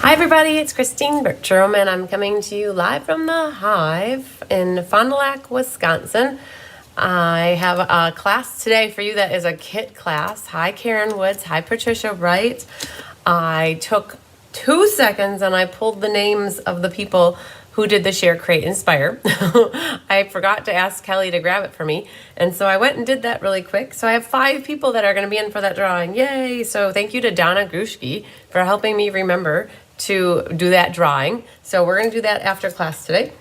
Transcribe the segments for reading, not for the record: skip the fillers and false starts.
Hi everybody, it's Christine Bertram and I'm coming to you live from the Hive in Fond du Lac, Wisconsin. I have a class today for you that is a kit class. Hi Karen Woods, hi Patricia Wright. I took 2 seconds and I pulled the names of the people who did the Share, Create, Inspire. I forgot to ask Kelly to grab it for me. And so I went and did that really quick. So I have 5 people that are gonna be in for that drawing, yay. So thank you to Donna Grushke for helping me remember to do that drawing. So we're gonna do that after class today.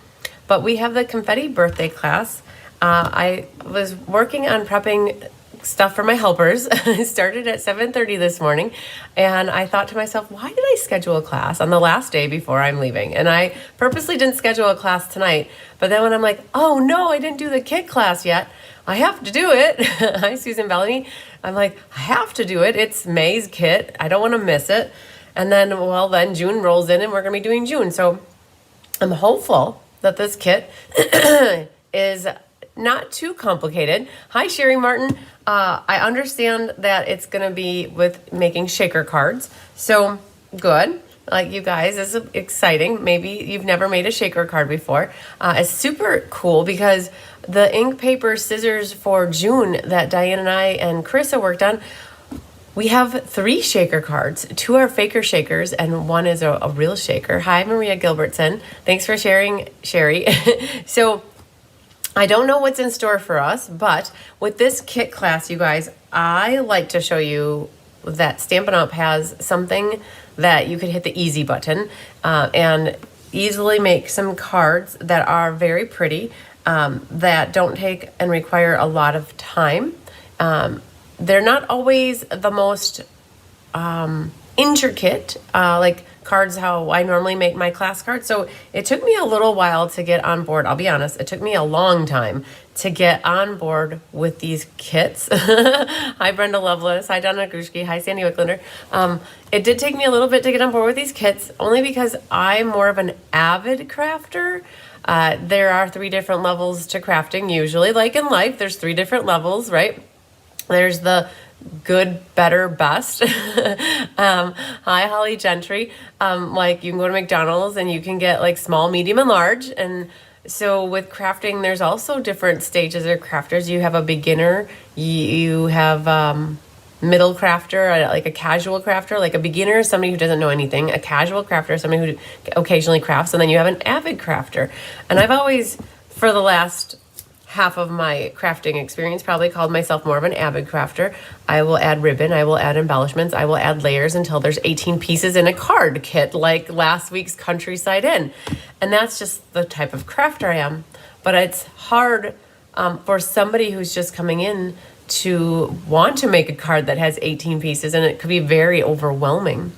But we have the Confetti birthday class. I was working on prepping stuff for my helpers. I started at 7:30 this morning and I thought to myself, why did I schedule a class on the last day before I'm leaving? And I purposely didn't schedule a class tonight. But then when I'm like, oh no, I didn't do the kit class yet. I have to do it. Hi, Susan Bellamy. I'm like, I have to do it. It's May's kit. I don't want to miss it. And then, well, then June rolls in and we're going to be doing June. So I'm hopeful that this kit is not too complicated. Hi, Sherry Martin. I understand that it's going to be with making shaker cards. So good. Like you guys, this is exciting. Maybe you've never made a shaker card before. It's super cool because the ink, paper, scissors for June that Diane and I and Carissa worked on, we have 3 shaker cards. 2 are faker shakers and 1 is a real shaker. Hi, Maria Gilbertson. Thanks for sharing, Sherry. So I don't know what's in store for us, but with this kit class, you guys, I like to show you that Stampin' Up! Has something that you could hit the easy button and easily make some cards that are very pretty, that don't take and require a lot of time. They're not always the most intricate, like cards how I normally make my class cards. So it took me a little while to get on board. I'll be honest, it took me a long time to get on board with these kits. Hi, Brenda Lovelace. Hi, Donna Grushke. Hi, Sandy Wicklander. It did take me a little bit to get on board with these kits, only because I'm more of an avid crafter. There are 3 different levels to crafting usually. Like in life, there's 3 different levels, right? There's the good, better, best. Hi, Holly Gentry. Like you can go to McDonald's and you can get like small, medium, and large. And so with crafting, there's also different stages of crafters. You have a beginner, you have middle crafter, like a casual crafter. Like a beginner is somebody who doesn't know anything. A casual crafter is somebody who occasionally crafts. And then you have an avid crafter. And I've always, for the last half of my crafting experience, probably called myself more of an avid crafter. I will add ribbon, I will add embellishments, I will add layers until there's 18 pieces in a card kit, like last week's Countryside Inn. And that's just the type of crafter I am. But it's hard for somebody who's just coming in to want to make a card that has 18 pieces, and it could be very overwhelming.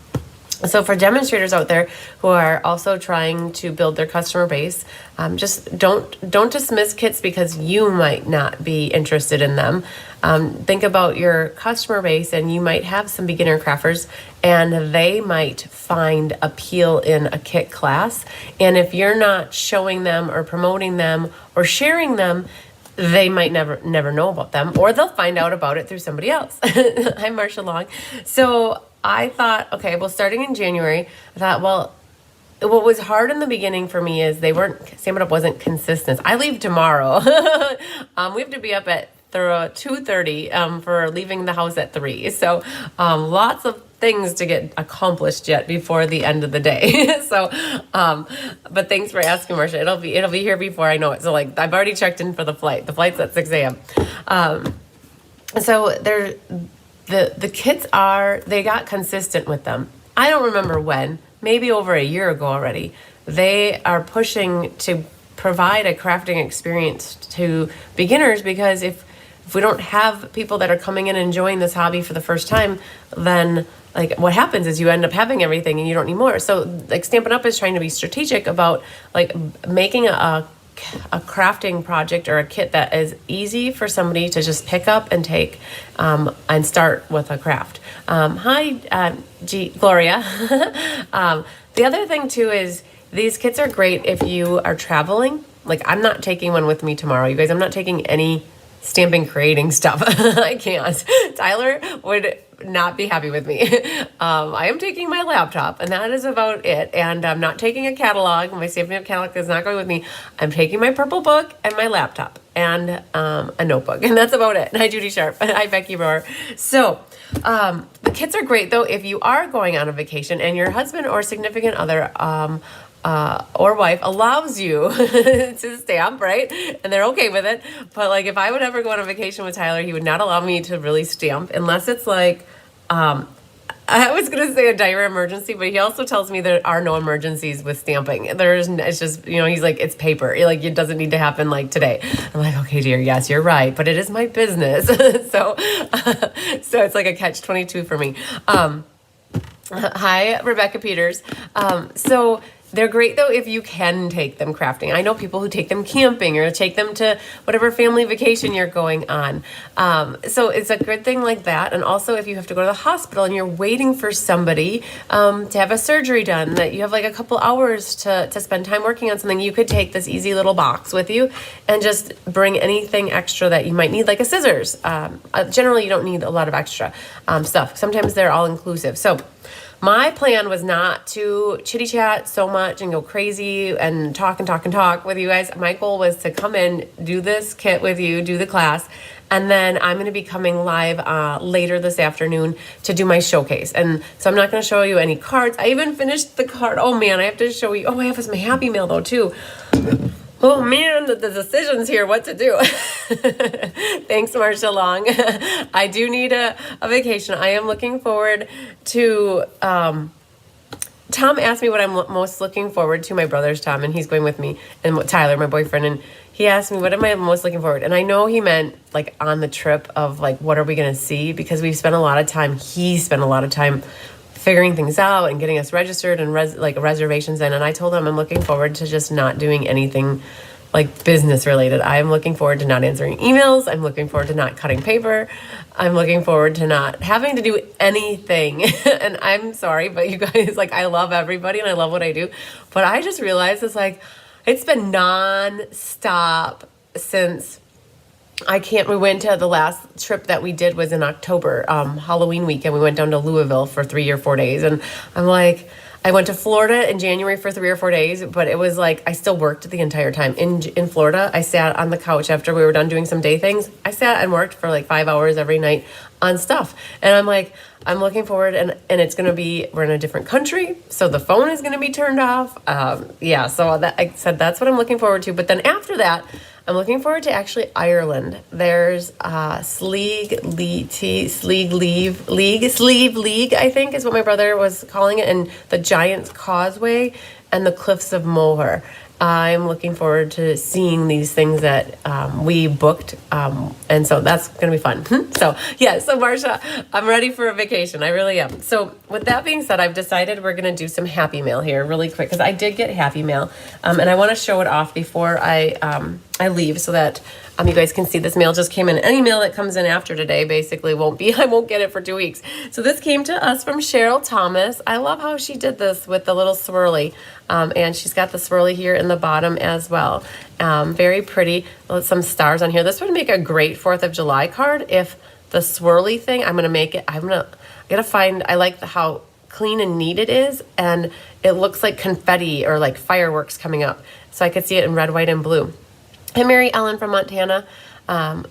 So for demonstrators out there who are also trying to build their customer base, just don't dismiss kits because you might not be interested in them. Think about your customer base, and you might have some beginner crafters and they might find appeal in a kit class. And if you're not showing them or promoting them or sharing them, they might never know about them, or they'll find out about it through somebody else. Hi, Marsha Long. So I thought, okay, well, starting in January, I thought, well, what was hard in the beginning for me is Stampin' Up! Wasn't consistent. I leave tomorrow. We have to be up at 2:30 for leaving the house at 3. So lots of things to get accomplished yet before the end of the day. So, but thanks for asking, Marsha. It'll be here before I know it. So like, I've already checked in for the flight. The flight's at 6 a.m. So the kits they got consistent with them. I don't remember when, maybe over a year ago already. They are pushing to provide a crafting experience to beginners, because if we don't have people that are coming in and enjoying this hobby for the first time, then like what happens is you end up having everything and you don't need more. So like Stampin' Up! Is trying to be strategic about like making a crafting project or a kit that is easy for somebody to just pick up and take and start with a craft. Hi, Gloria. The other thing too is these kits are great if you are traveling. Like I'm not taking one with me tomorrow, you guys. I'm not taking any stamping creating stuff. I can't. Tyler would not be happy with me. I am taking my laptop, and that is about it. And I'm not taking a catalog. My Stampin' Up! Catalog is not going with me. I'm taking my purple book and my laptop and a notebook, and that's about it. Hi, Judy Sharp. Hi, Becky Rohr. So the kits are great, though, if you are going on a vacation and your husband or significant other or wife allows you to stamp, right? And they're okay with it. But like if I would ever go on a vacation with Tyler, he would not allow me to really stamp unless it's like, I was going to say a dire emergency, but he also tells me there are no emergencies with stamping. It's just, he's like, it's paper. Like, it doesn't need to happen like today. I'm like, okay, dear, yes, you're right, but it is my business. So it's like a catch-22 for me. Hi, Rebecca Peters. So they're great, though, if you can take them crafting. I know people who take them camping or take them to whatever family vacation you're going on. So it's a good thing like that. And also, if you have to go to the hospital and you're waiting for somebody to have a surgery done, that you have like a couple hours to spend time working on something, you could take this easy little box with you and just bring anything extra that you might need, like a scissors. Generally, you don't need a lot of extra stuff. Sometimes they're all inclusive. So my plan was not to chitty chat so much and go crazy and talk with you guys. My goal was to come in, do this kit with you, do the class, and then I'm going to be coming live later this afternoon to do my showcase. And so I'm not going to show you any cards. I even finished the card. Oh man, I have to show you. Oh, I have some Happy Mail though too. Oh man, the decisions here, what to do. Thanks, Marsha Long. I do need a vacation. I am looking forward to, Tom asked me what I'm most looking forward to. My brother's Tom, and he's going with me, and Tyler, my boyfriend, and he asked me, what am I most looking forward? And I know he meant like on the trip of like, what are we going to see? Because we've spent a lot of time, he spent a lot of time figuring things out and getting us registered and reservations in. And I told him I'm looking forward to just not doing anything like business related. I'm looking forward to not answering emails. I'm looking forward to not cutting paper. I'm looking forward to not having to do anything. And I'm sorry, but you guys, like, I love everybody and I love what I do. But I just realized it's been non-stop since we went to the last trip that we did was in October, Halloween weekend. We went down to Louisville for 3 or 4 days. And I'm like, I went to Florida in January for 3 or 4 days, but it was like I still worked the entire time. In Florida, I sat on the couch after we were done doing some day things. I sat and worked for like 5 hours every night on stuff. And I'm like, I'm looking forward, and it's going to be, we're in a different country, so the phone is going to be turned off. So I said that's what I'm looking forward to. But then after that, I'm looking forward to actually Ireland. There's Sleeve League, I think is what my brother was calling it, and the Giant's Causeway and the Cliffs of Moher. I'm looking forward to seeing these things that we booked, and so that's going to be fun. So Marsha, I'm ready for a vacation. I really am. So with that being said, I've decided we're going to do some Happy Mail here really quick because I did get Happy Mail, and I want to show it off before I leave so that you guys can see this mail just came in. Any mail that comes in after today basically I won't get it for 2 weeks. So this came to us from Cheryl Thomas. I love how she did this with the little swirly. And she's got the swirly here in the bottom as well. Very pretty. Some stars on here. This would make a great 4th of July card if the swirly thing, I gotta find, I like how clean and neat it is. And it looks like confetti or like fireworks coming up. So I could see it in red, white, and blue. Hi, Mary Ellen from Montana. You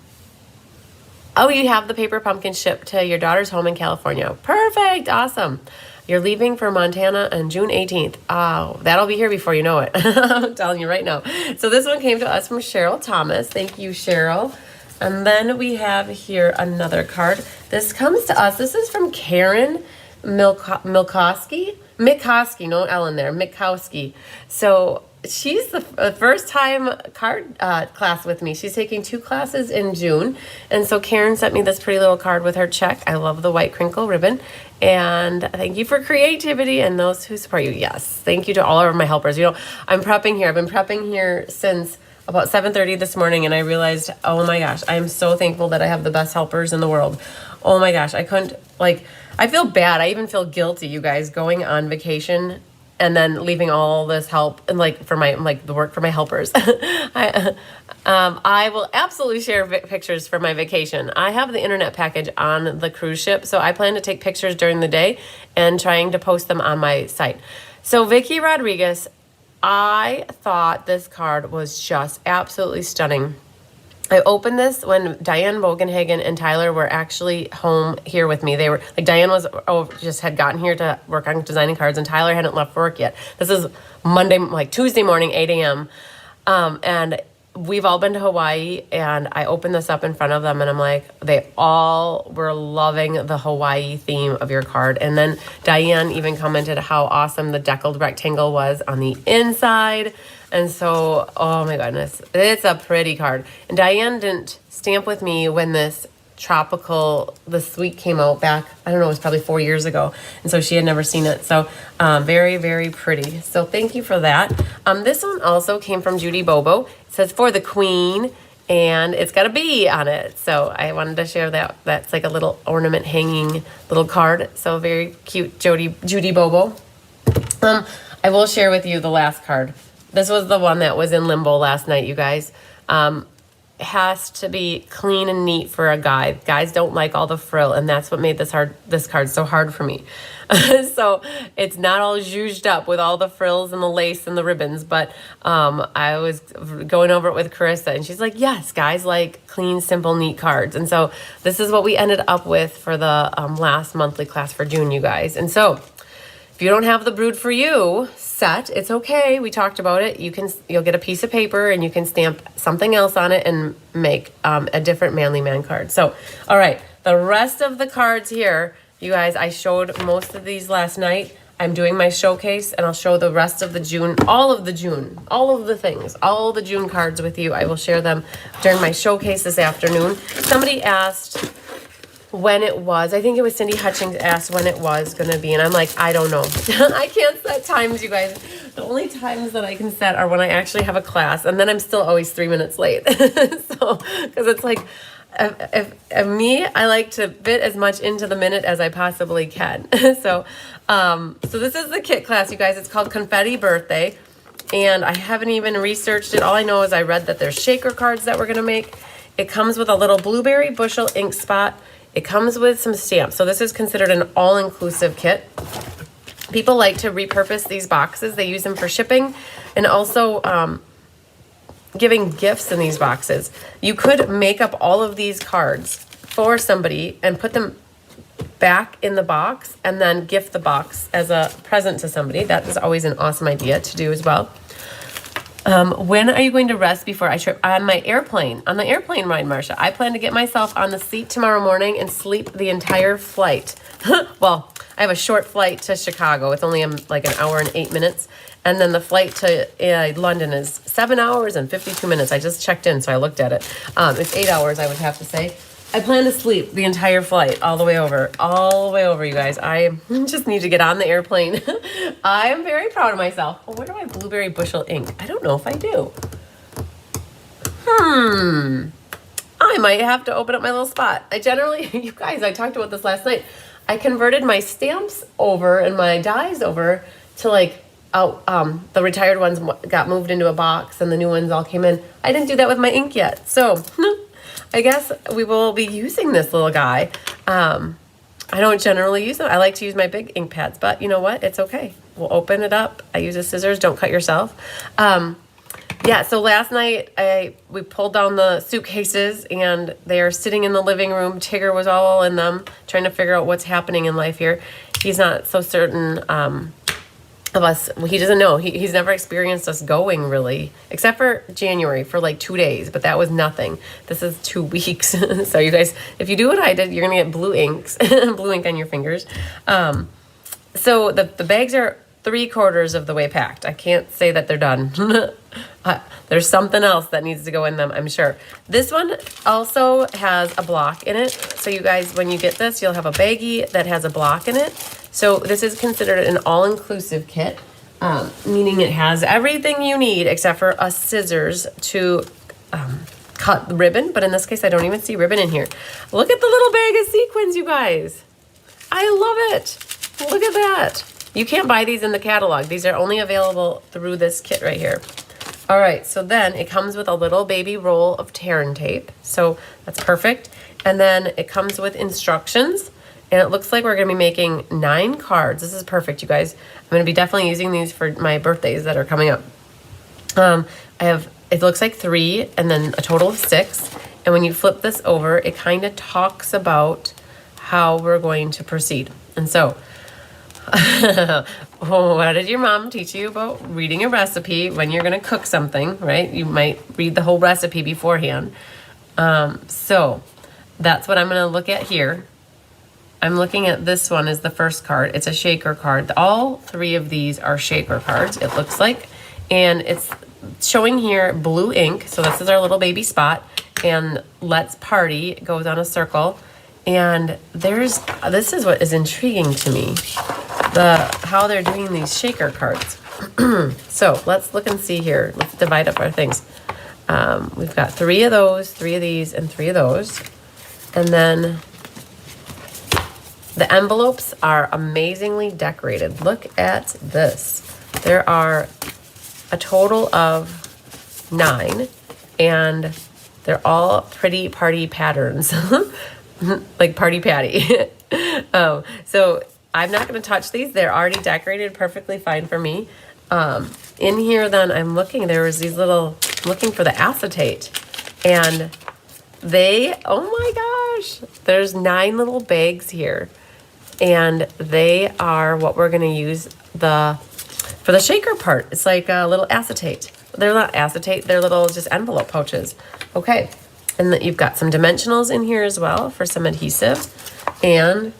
have the paper pumpkin shipped to your daughter's home in California. Perfect. Awesome. You're leaving for Montana on June 18th. Oh, that'll be here before you know it. I'm telling you right now. So this one came to us from Cheryl Thomas. Thank you, Cheryl. And then we have here another card. This comes to us. This is from Karen Milkowski. No L in there. Mikowski. So she's the first time card class with me. She's taking 2 classes in June. And so Karen sent me this pretty little card with her check. I love the white crinkle ribbon. And thank you for creativity and those who support you. Yes. Thank you to all of my helpers. I'm prepping here. I've been prepping here since about 7:30 this morning. And I realized, oh my gosh, I am so thankful that I have the best helpers in the world. Oh my gosh. I couldn't, I feel bad. I even feel guilty, you guys, going on vacation and then leaving all this help and for the work for my helpers. I will absolutely share pictures for my vacation. I have the internet package on the cruise ship, so I plan to take pictures during the day and trying to post them on my site. So Vicky Rodriguez, I thought this card was just absolutely stunning. I opened this when Diane Bogenhagen and Tyler were actually home here with me. They were like, Diane was just had gotten here to work on designing cards, and Tyler hadn't left for work yet. This is Monday, like Tuesday morning, 8 a.m. And we've all been to Hawaii, and I opened this up in front of them, and I'm like, they all were loving the Hawaii theme of your card. And then Diane even commented how awesome the deckled rectangle was on the inside. And so, oh my goodness, it's a pretty card. And Diane didn't stamp with me when this the suite came out back, I don't know, it was probably 4 years ago. And so she had never seen it. So very, very pretty. So thank you for that. This one also came from Judy Bobo. It says for the queen, and it's got a bee on it. So I wanted to share that. That's like a little ornament hanging little card. So very cute, Judy Bobo. I will share with you the last card. This was the one that was in limbo last night, you guys. Has to be clean and neat for a guy. Guys don't like all the frill, and that's what made this card so hard for me. So it's not all zhuzhed up with all the frills and the lace and the ribbons, but I was going over it with Carissa, and she's like, yes, guys like clean, simple, neat cards. And so this is what we ended up with for the last monthly class for June, you guys. And so if you don't have the Brood for You set, it's okay. We talked about it. You'll get a piece of paper and you can stamp something else on it and make a different Manly Man card. So, all right, the rest of the cards here, you guys, I showed most of these last night. I'm doing my showcase, and I'll show the rest of the June, all of the things, all the June cards with you. I will share them during my showcase this afternoon. Somebody asked when it was. I think it was Cindy Hutchings asked when it was going to be, and I'm like, I don't know. I can't set times, you guys. The only times that I can set are when I actually have a class, and then I'm still always 3 minutes late. So, because it's like, if me, I like to fit as much into the minute as I possibly can. So this is the kit class, you guys. It's called Confetti Birthday, and I haven't even researched it. All I know is I read that there's shaker cards that we're going to make. It comes with a little blueberry bushel ink spot. It comes with some stamps. So this is considered an all-inclusive kit. People like to repurpose these boxes. They use them for shipping and also giving gifts in these boxes. You could make up all of these cards for somebody and put them back in the box and then gift the box as a present to somebody. That is always an awesome idea to do as well. When are you going to rest before I trip? On my airplane. On the airplane ride, Marcia. I plan to get myself on the seat tomorrow morning and sleep the entire flight. Well, I have a short flight to Chicago. It's only like an hour and 8 minutes. And then the flight to London is 7 hours and 52 minutes. I just checked in, so I looked at it. It's 8 hours, I would have to say. I plan to sleep the entire flight all the way over, you guys. I just need to get on the airplane. I am very proud of myself. Oh, where do I have blueberry bushel ink? I don't know if I do. I might have to open up my little spot. I generally, you guys, I talked about this last night. I converted my stamps over and my dies over to like, the retired ones got moved into a box and the new ones all came in. I didn't do that with my ink yet. So I guess we will be using this little guy. I don't generally use them. I like to use my big ink pads, but you know what? It's okay. We'll open it up. I use the scissors. Don't cut yourself. Yeah, so last night we pulled down the suitcases and they are sitting in the living room. Tigger was all in them, trying to figure out what's happening in life here. He's not so certain of us. He doesn't know. He's never experienced us going really, except for January for like 2 days, but that was nothing. This is 2 weeks. So you guys, if you do what I did, you're gonna get blue ink on your fingers. So the bags are 3/4 of the way packed. I can't say that they're done. There's something else that needs to go in them, I'm sure. This one also has a block in it. So you guys, when you get this, you'll have a baggie that has a block in it. So this is considered an all-inclusive kit, meaning it has everything you need except for a scissors to cut the ribbon. But in this case, I don't even see ribbon in here. Look at the little bag of sequins, you guys. I love it. Look at that. You can't buy these in the catalog. These are only available through this kit right here. All right, so then it comes with a little baby roll of tear and tape. So that's perfect. And then it comes with instructions. And it looks like we're going to be making 9 cards. This is perfect, you guys. I'm going to be definitely using these for my birthdays that are coming up. It looks like 3 and then a total of 6. And when you flip this over, it kind of talks about how we're going to proceed. And so, what did your mom teach you about reading a recipe when you're going to cook something, right? You might read the whole recipe beforehand. So that's what I'm going to look at here. I'm looking at this one as the first card. It's a shaker card. All 3 of these are shaker cards, it looks like. And it's showing here blue ink. So this is our little baby spot. And let's party goes on a circle. And this is what is intriguing to me. How they're doing these shaker cards. So let's look and see here. Let's divide up our things. We've got 3 of those, 3 of these, and 3 of those. And then the envelopes are amazingly decorated. Look at this. There are a total of 9, and they're all pretty party patterns, like Party Patty. So I'm not going to touch these. They're already decorated perfectly fine for me. In here, then, I'm looking. There was these little, looking for the acetate, and oh my gosh, there's 9 little bags here. And they are what we're going to use for the shaker part. It's like a little acetate. They're not acetate. They're little just envelope pouches. Okay. And then you've got some dimensionals in here as well for some adhesive. And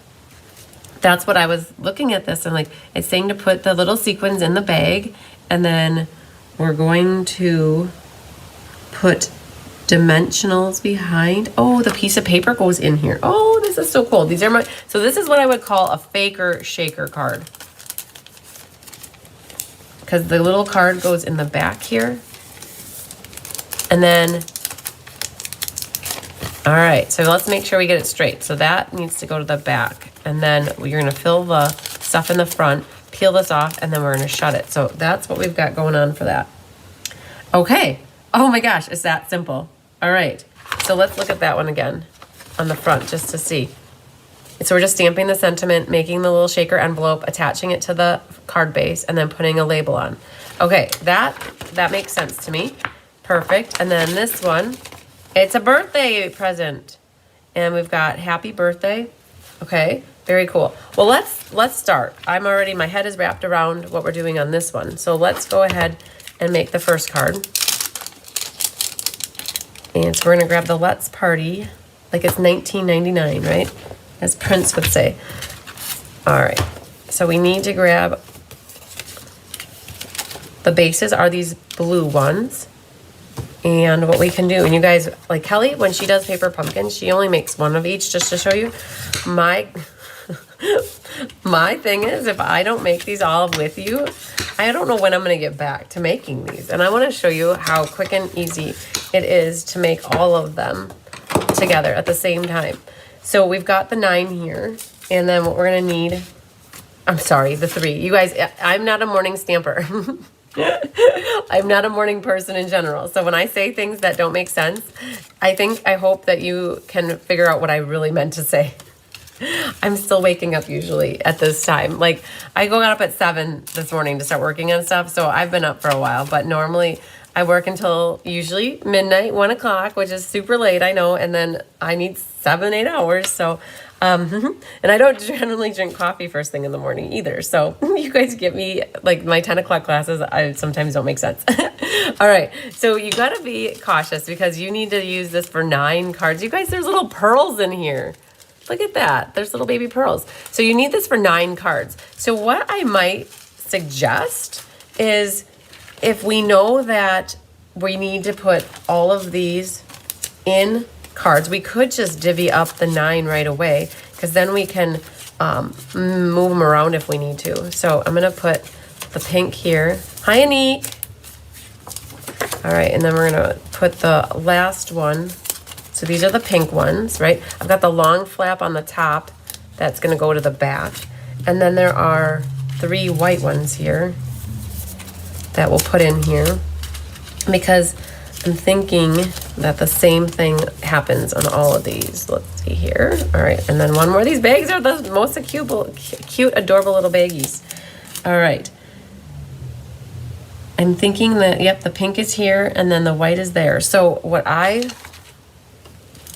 that's what I was looking at this. And like, it's saying to put the little sequins in the bag. And then we're going to put dimensionals behind. Oh, the piece of paper goes in here. Oh, this is so cool. So this is what I would call a faker shaker card, because the little card goes in the back here. And then, all right, so let's make sure we get it straight. So that needs to go to the back, and then you're going to fill the stuff in the front, peel this off, and then we're going to shut it. So that's what we've got going on for that. Okay. Oh my gosh, it's that simple. All right, so let's look at that one again on the front just to see. So we're just stamping the sentiment, making the little shaker envelope, attaching it to the card base, and then putting a label on. Okay, that makes sense to me. Perfect. And then this one, it's a birthday present. And we've got happy birthday. Okay, very cool. Well, let's start. My head is wrapped around what we're doing on this one. So let's go ahead and make the first card. And so we're gonna grab the Let's Party, like it's 1999, right? As Prince would say. All right, so we need to grab, the bases are these blue ones. And what we can do, and you guys, like Kelly, when she does paper pumpkins, she only makes 1 of each just to show you. My thing is, if I don't make these all with you, I don't know when I'm going to get back to making these. And I want to show you how quick and easy it is to make all of them together at the same time. So we've got the 9 here. And then what we're going to need, I'm sorry, the 3. You guys, I'm not a morning stamper. I'm not a morning person in general. So when I say things that don't make sense, I hope that you can figure out what I really meant to say. I'm still waking up usually at this time. Like, I got up at 7 this morning to start working on stuff, so I've been up for a while. But normally I work until usually midnight, 1 o'clock, which is super late, I know. And then I need 7-8 hours. So, and I don't generally drink coffee first thing in the morning either. So you guys get me, like my 10 o'clock classes, I sometimes don't make sense. All right. So you got to be cautious because you need to use this for 9 cards. You guys, there's little pearls in here. Look at that. There's little baby pearls. So you need this for 9 cards. So what I might suggest is, if we know that we need to put all of these in cards, we could just divvy up the 9 right away, because then we can move them around if we need to. So I'm going to put the pink here. Hi, Anique. All right, and then we're going to put the last one. So these are the pink ones, right? I've got the long flap on the top. That's going to go to the back. And then there are 3 white ones here that we'll put in here. because I'm thinking that the same thing happens on all of these. Let's see here. All right, and then one more. These bags are the most cute, adorable little baggies. All right. I'm thinking that, yep, the pink is here and then the white is there. So what I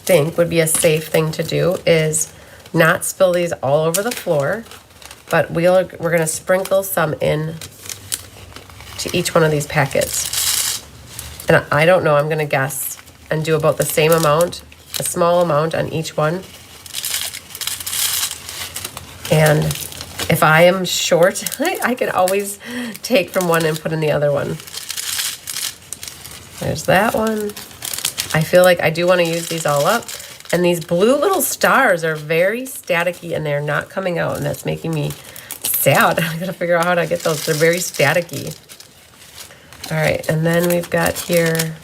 think would be a safe thing to do is not spill these all over the floor, but we're gonna sprinkle some in to each one of these packets. And I don't know, I'm gonna guess and do about the same amount, a small amount on each one. And if I am short, I can always take from one and put in the other one. There's that one. I feel like I do want to use these all up. And these blue little stars are very staticky and they're not coming out, and that's making me sad. I gotta figure out how to get those. They're very staticky. All right, and then we've got here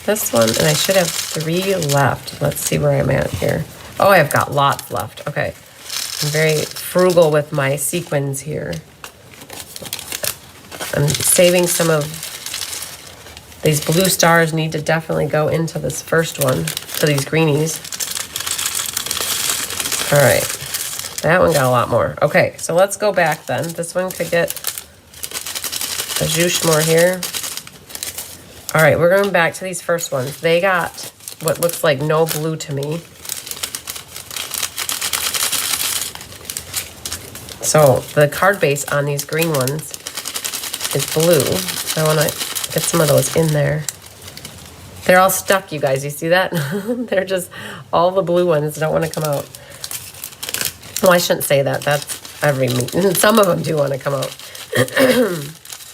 this one, and I should have 3 left. Let's see where I'm at here. Oh, I've got lots left. Okay. I'm very frugal with my sequins here. I'm saving some of these blue stars. Need to definitely go into this first one for these greenies. All right, that one got a lot more. Okay, so let's go back then. This one could get a zhoosh more here. All right, we're going back to these first ones. They got what looks like no blue to me. So the card base on these green ones is blue. So I want to get some of those in there. They're all stuck, you guys. You see that? They're just, all the blue ones don't want to come out. Well, I shouldn't say that. That's every meat. Some of them do want to come out.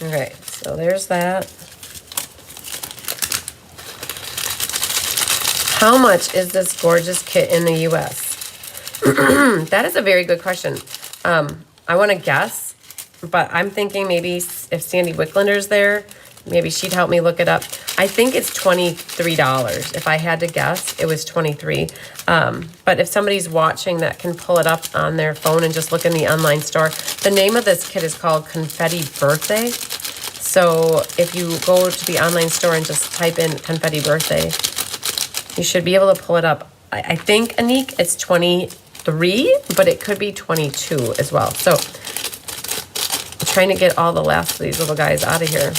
Okay, so there's that. How much is this gorgeous kit in the US? That is a very good question. I want to guess, but I'm thinking maybe if Sandy Wicklander's there, maybe she'd help me look it up. I think it's $23. If I had to guess, it was $23. But if somebody's watching that can pull it up on their phone and just look in the online store. The name of this kit is called Confetti Birthday. So if you go to the online store and just type in Confetti Birthday, you should be able to pull it up. I think, Anik, it's 23, but it could be 22 as well. So I'm trying to get all the last of these little guys out of here.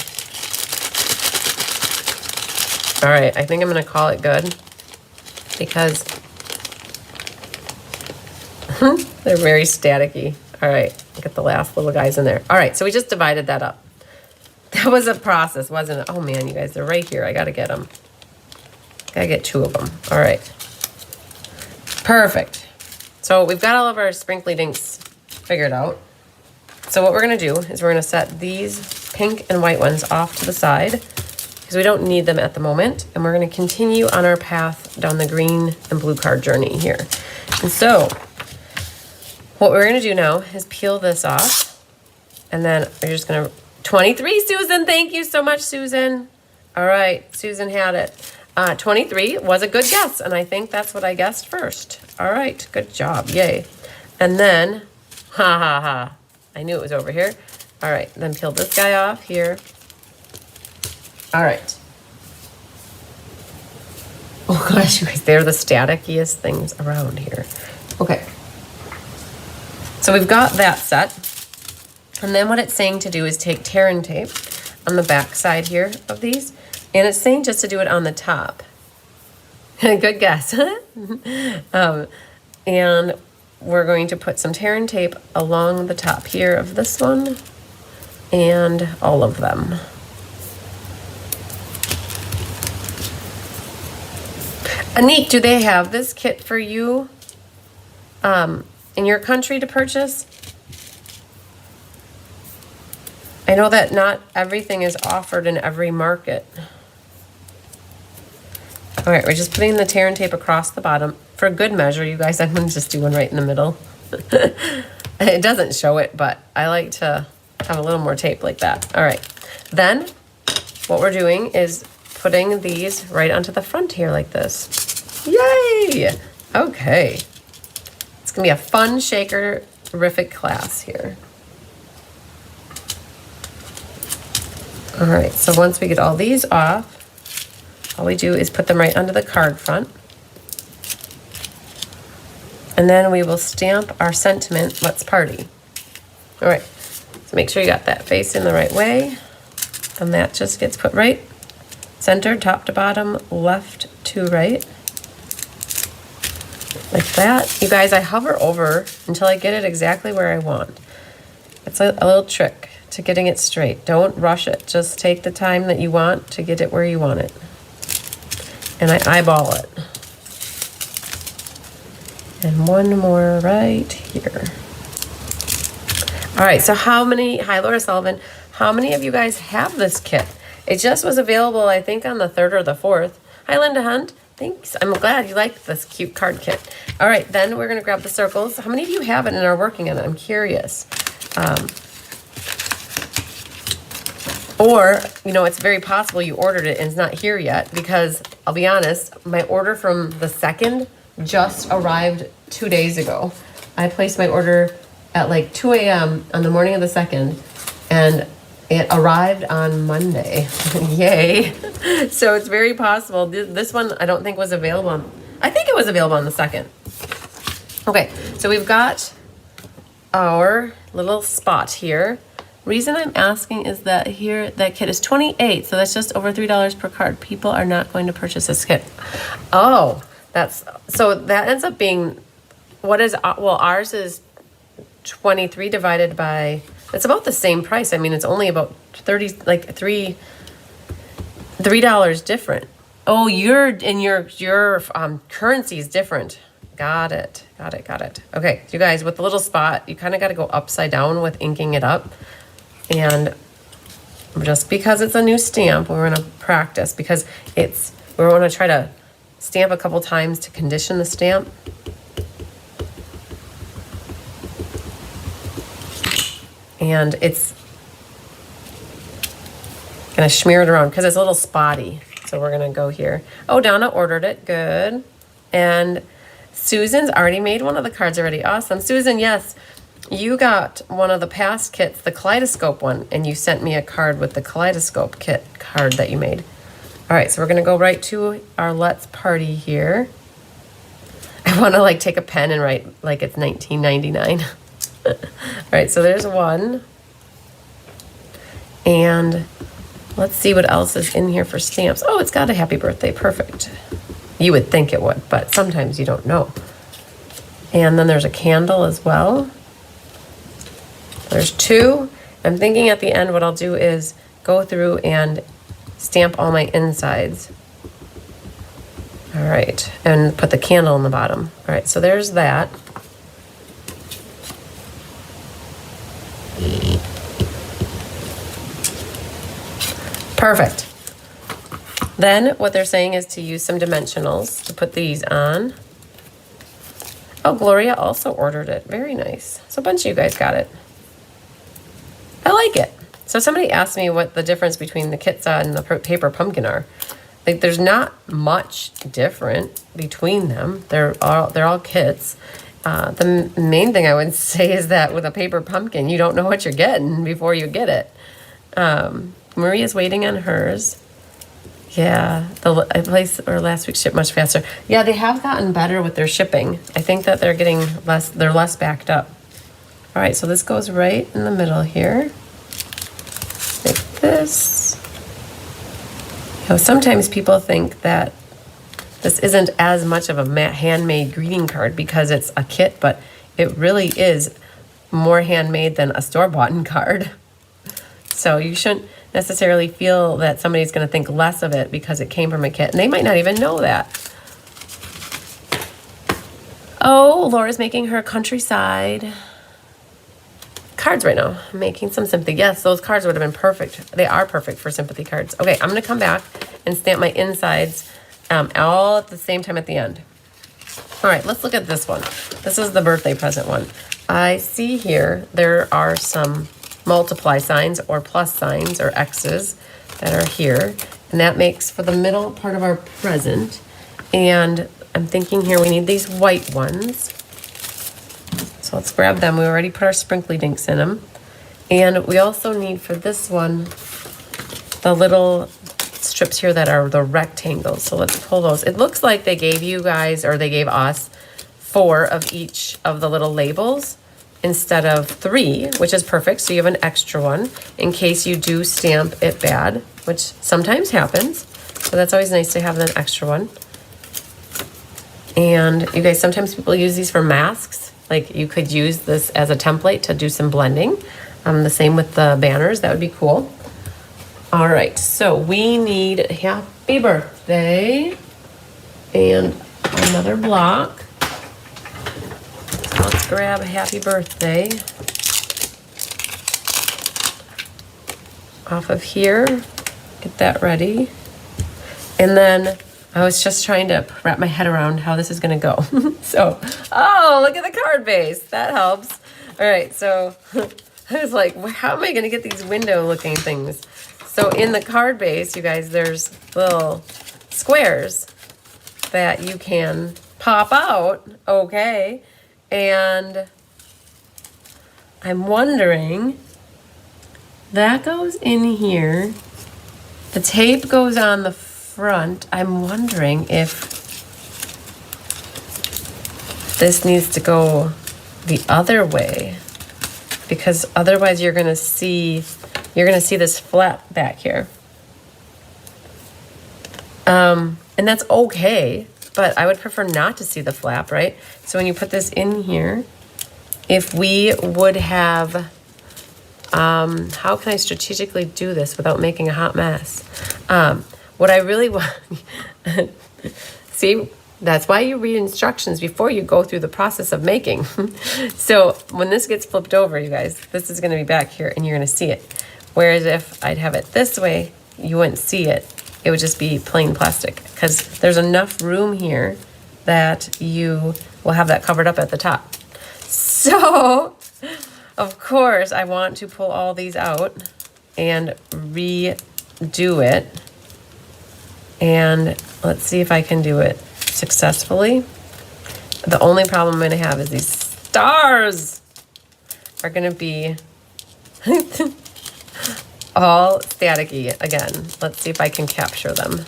All right, I think I'm gonna call it good because they're very staticky. All right, get the last little guys in there. All right, so we just divided that up. That was a process, wasn't it? Oh man, you guys, they're right here. I gotta get them. Gotta get 2 of them. All right, perfect. So we've got all of our sprinkly dinks figured out. So what we're gonna do is we're gonna set these pink and white ones off to the side because we don't need them at the moment. And we're gonna continue on our path down the green and blue card journey here. And so what we're gonna do now is peel this off, and then we're just gonna, 23, Susan, thank you so much, Susan. All right, Susan had it. 23 was a good guess, and I think that's what I guessed first. All right, good job, yay. And then, I knew it was over here. All right, then peel this guy off here. All right. Oh gosh, you guys, they're the statickiest things around here. Okay. So we've got that set. And then what it's saying to do is take tear and tape on the back side here of these. And it's saying just to do it on the top. Good guess. And we're going to put some tear and tape along the top here of this one and all of them. Anik, do they have this kit for you in your country to purchase? I know that not everything is offered in every market. All right, we're just putting the tear and tape across the bottom. For good measure, you guys, I'm gonna just do one right in the middle. It doesn't show it, but I like to have a little more tape like that. All right, then what we're doing is putting these right onto the front here like this. Yay! Okay. It's gonna be a fun shaker-rific class here. All right, so once we get all these off, All we do is put them right under the card front. And then we will stamp our sentiment, let's party. All right, so make sure you got that face in the right way. And that just gets put right center, top to bottom, left to right. Like that. You guys, I hover over until I get it exactly where I want. It's a little trick to getting it straight. Don't rush it. Just take the time that you want to get it where you want it. And I eyeball it. And one more right here. All right, so how many, hi Laura Sullivan, how many of you guys have this kit? It just was available, I think, on the 3rd or the 4th. Hi Linda Hunt, thanks. I'm glad you liked this cute card kit. All right, then we're gonna grab the circles. How many of you have it and are working on it? I'm curious. Or, you know, it's very possible you ordered it and it's not here yet, because I'll be honest, my order from the 2nd just arrived 2 days ago. I placed my order at like 2 a.m. on the morning of the 2nd, and it arrived on Monday. Yay. So it's very possible. This one I don't think was available on, I think it was available on the 2nd. Okay, so we've got our little spot here. Reason I'm asking is that here, that kit is 28, so that's just over $3 per card. People are not going to purchase this kit. Oh, so that ends up being, what is, well, ours is 23 divided by, it's about the same price. I mean, it's only about 30, like $3 different. Oh, your currency is different. Got it. Okay, you guys, with the little spot, you kind of got to go upside down with inking it up. And just because it's a new stamp, we're going to practice, because we're going to try to stamp a couple times to condition the stamp. And it's gonna smear it around because it's a little spotty. So we're gonna go here. Oh, Donna ordered it, good. And Susan's already made one of the cards already, awesome. Susan, yes, you got one of the past kits, the kaleidoscope one, and you sent me a card with the kaleidoscope kit card that you made. All right, so we're gonna go right to our Let's Party here. I wanna like take a pen and write like it's 1999. All right, so there's one. And let's see what else is in here for stamps. Oh, it's got a happy birthday, perfect. You would think it would, but sometimes you don't know. And then there's a candle as well. There's 2. I'm thinking at the end what I'll do is go through and stamp all my insides. All right, and put the candle in the bottom. All right, so there's that. Perfect. Then what they're saying is to use some dimensionals to put these on. Oh, Gloria also ordered it. Very nice. So a bunch of you guys got it. I like it. So somebody asked me what the difference between the Kitza and the paper pumpkin are. Like, there's not much different between them. They're all kits. The main thing I would say is that with a paper pumpkin, you don't know what you're getting before you get it. Maria's waiting on hers. Yeah, I placed or last week's shipped much faster. Yeah, they have gotten better with their shipping. I think that they're getting less, they're less backed up. All right, so this goes right in the middle here. Like this. You know, sometimes people think that this isn't as much of a handmade greeting card because it's a kit, but it really is more handmade than a store-bought card. So you shouldn't necessarily feel that somebody's going to think less of it because it came from a kit, and they might not even know that. Oh, Laura's making her countryside cards right now. I'm making some sympathy. Yes, those cards would have been perfect. They are perfect for sympathy cards. Okay, I'm going to come back and stamp my insides all at the same time at the end. All right, let's look at this one. This is the birthday present one. I see here there are some multiply signs or plus signs or X's that are here. And that makes for the middle part of our present. And I'm thinking here we need these white ones. So let's grab them. We already put our sprinkly dinks in them. And we also need for this one, the little strips here that are the rectangles. So let's pull those. It looks like they gave you guys, or they gave us, 4 of each of the little labels instead of 3, which is perfect. So you have an extra one in case you do stamp it bad, which sometimes happens. So that's always nice to have an extra one. And you guys, sometimes people use these for masks. Like you could use this as a template to do some blending. The same with the banners, that would be cool. All right, so we need happy birthday and another block. So let's grab happy birthday off of here, get that ready. And then I was just trying to wrap my head around how this is gonna go. So, oh, look at the card base, that helps. All right, so I was like, how am I gonna get these window looking things? So in the card base, you guys, there's little squares that you can pop out, okay? And I'm wondering, that goes in here. The tape goes on the front. I'm wondering if this needs to go the other way, because otherwise you're gonna see this flap back here. And that's okay, but I would prefer not to see the flap, right? So when you put this in here, if we would have, how can I strategically do this without making a hot mess? What I really want, see, that's why you read instructions before you go through the process of making. So when this gets flipped over, you guys, this is gonna be back here and you're gonna see it. Whereas if I'd have it this way, you wouldn't see it. It would just be plain plastic, because there's enough room here that you will have that covered up at the top. So, of course, I want to pull all these out and redo it. And let's see if I can do it successfully. The only problem I'm gonna have is these stars are gonna be all staticky again. Let's see if I can capture them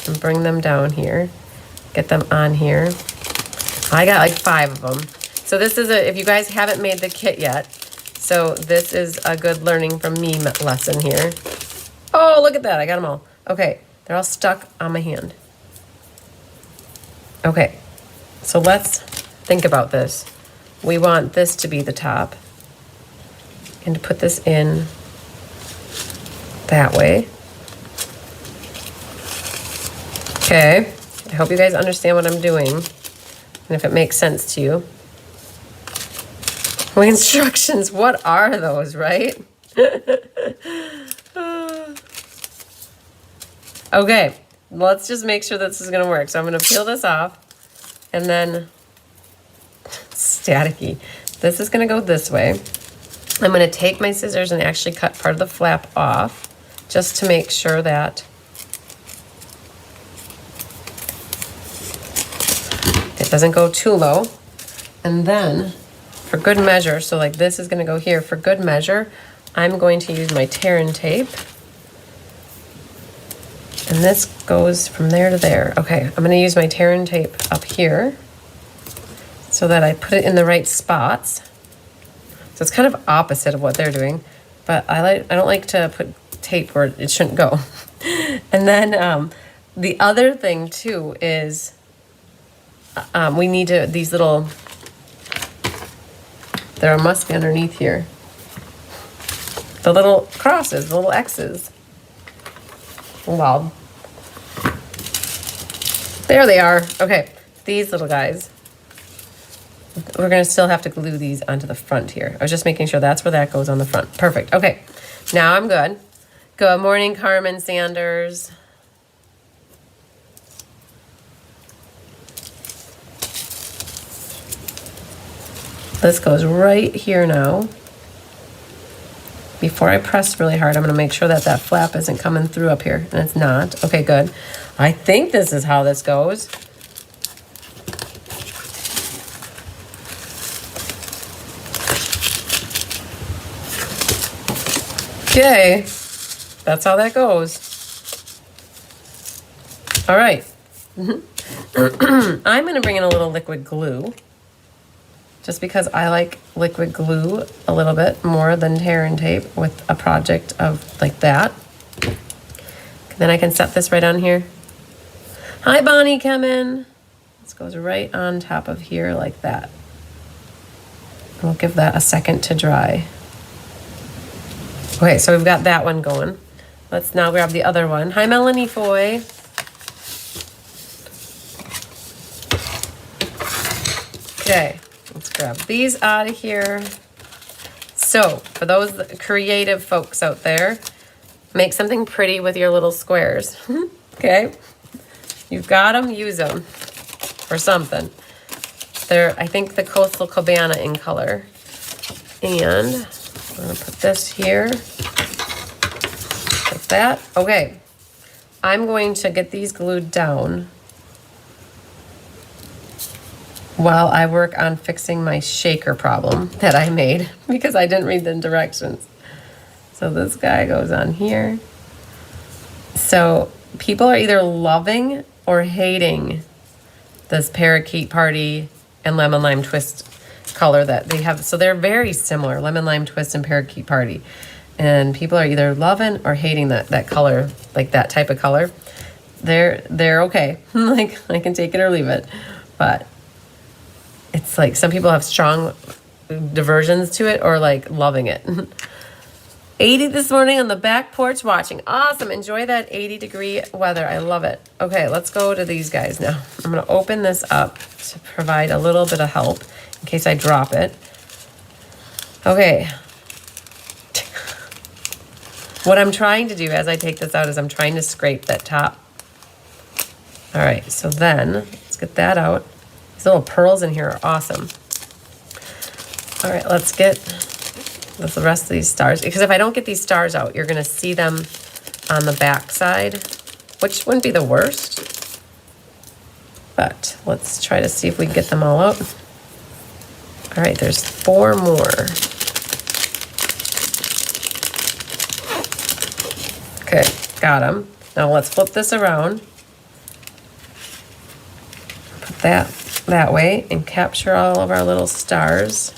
and bring them down here, get them on here. I got like 5 of them. So this is if you guys haven't made the kit yet, so this is a good learning from me lesson here. Oh, look at that, I got them all. Okay, they're all stuck on my hand. Okay, so let's think about this. We want this to be the top and to put this in that way. Okay, I hope you guys understand what I'm doing and if it makes sense to you. My instructions, what are those, right? Okay, let's just make sure this is gonna work. So I'm gonna peel this off and then staticky. This is gonna go this way. I'm gonna take my scissors and actually cut part of the flap off just to make sure that it doesn't go too low. And then for good measure, so like this is gonna go here, for good measure, I'm going to use my tear-in tape. And this goes from there to there. Okay, I'm gonna use my tear-in tape up here so that I put it in the right spots. So it's kind of opposite of what they're doing, but I don't like to put tape where it shouldn't go. And then the other thing too is we need to, these little, there must be underneath here, the little crosses, the little X's. Well, there they are. Okay, these little guys. We're gonna still have to glue these onto the front here. I was just making sure that's where that goes on the front. Perfect, okay. Now I'm good. Good morning, Carmen Sanders. This goes right here now. Before I press really hard, I'm gonna make sure that that flap isn't coming through up here, and it's not. Okay, good. I think this is how this goes. Okay, that's how that goes. All right. I'm going to bring in a little liquid glue just because I like liquid glue a little bit more than tear and tape with a project of like that. Then I can set this right on here. Hi, Bonnie, come in. This goes right on top of here like that. We'll give that a second to dry. Okay, so we've got that one going. Let's now grab the other one. Hi, Melanie Foy. Okay, let's grab these out of here. So, for those creative folks out there, make something pretty with your little squares. Okay? You've got them, use them for something. They're, I think, the Coastal Cabana in color. And I'm going to put this here like that. Okay. I'm going to get these glued down while I work on fixing my shaker problem that I made because I didn't read the directions. So this guy goes on here. So people are either loving or hating this Parakeet Party and Lemon Lime Twist color that they have. So they're very similar, Lemon Lime Twist and Parakeet Party. And people are either loving or hating that color, like that type of color. They're okay. Like, I can take it or leave it. But it's like some people have strong diversions to it or like loving it. 80 this morning on the back porch watching. Awesome. Enjoy that 80-degree weather. I love it. Okay, let's go to these guys now. I'm going to open this up to provide a little bit of help in case I drop it. Okay. What I'm trying to do as I take this out is I'm trying to scrape that top. All right, so then let's get that out. These little pearls in here are awesome. All right, let's get the rest of these stars, because if I don't get these stars out, you're going to see them on the back side, which wouldn't be the worst. But let's try to see if we can get them all out. All right, there's 4 more. Okay, got them. Now let's flip this around. Put that way and capture all of our little stars.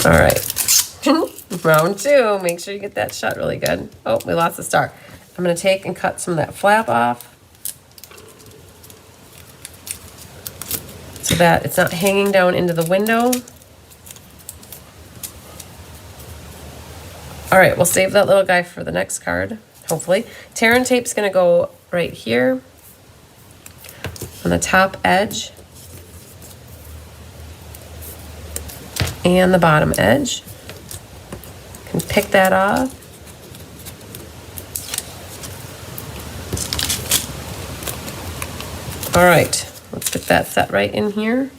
All right, round 2, make sure you get that shut really good. Oh, we lost the star. I'm gonna take and cut some of that flap off so that it's not hanging down into the window. All right, we'll save that little guy for the next card, hopefully. Tear and tape's gonna go right here on the top edge and the bottom edge. Can pick that off. All right, let's get that set right in here.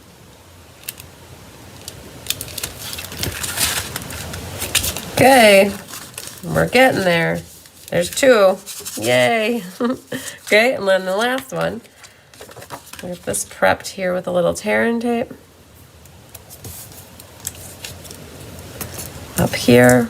Okay, we're getting there. There's 2, yay. Okay, and then the last one. We have this prepped here with a little tear and tape. Up here.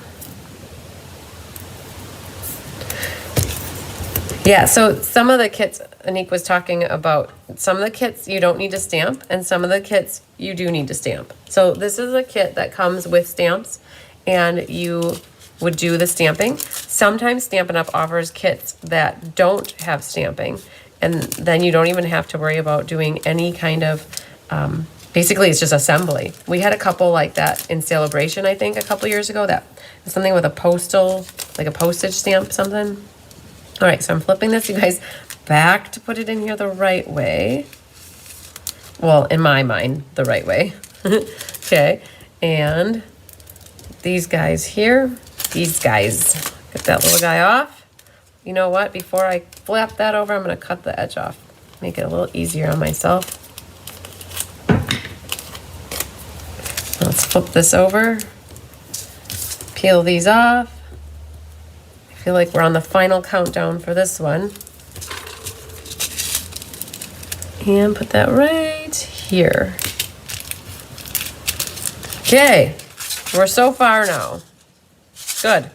Yeah, so some of the kits, Anique was talking about, some of the kits you don't need to stamp, and some of the kits you do need to stamp. So this is a kit that comes with stamps, and you would do the stamping. Sometimes Stampin' Up! Offers kits that don't have stamping, and then you don't even have to worry about doing any kind of, basically it's just assembly. We had a couple like that in Sale-a-bration, I think, a couple years ago. That was something with a postal, like a postage stamp, something. All right, so I'm flipping this, you guys, back to put it in here the right way. Well, in my mind, the right way. Okay, and these guys here, these guys, get that little guy off. You know what, before I flap that over, I'm gonna cut the edge off. Make it a little easier on myself. Let's flip this over, peel these off. I feel like we're on the final countdown for this one. And put that right here. Okay, we're so far now. Good.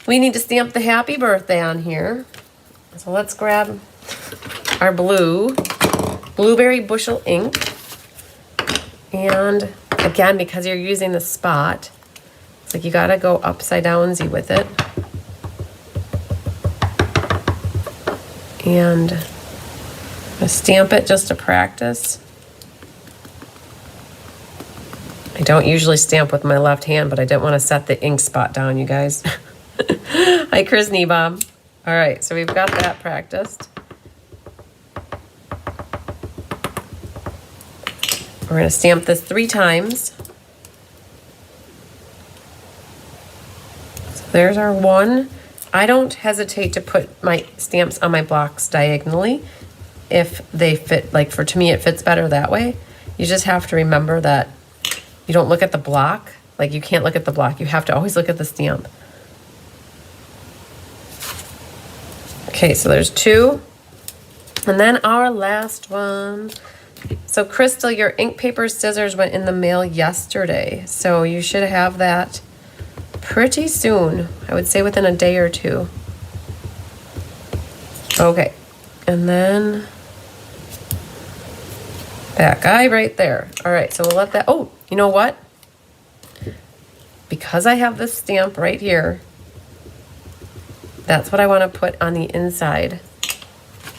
We need to stamp the happy birthday on here. So let's grab our blueberry bushel ink. And again, because you're using the spot, it's like you gotta go upside downsy with it. And I'm gonna stamp it just to practice. I don't usually stamp with my left hand, but I didn't want to set the ink spot down, you guys. Hi, Chris Niebom. All right, so we've got that practiced. We're gonna stamp this 3 times. So there's our 1. I don't hesitate to put my stamps on my blocks diagonally if they fit, like to me, it fits better that way. You just have to remember that you don't look at the block. Like you can't look at the block. You have to always look at the stamp. Okay, so there's 2. And then our last one. So Crystal, your ink, paper, scissors went in the mail yesterday. So you should have that pretty soon. I would say within a day or 2. Okay, and then that guy right there. All right, so we'll let that, oh, you know what? Because I have this stamp right here, that's what I want to put on the inside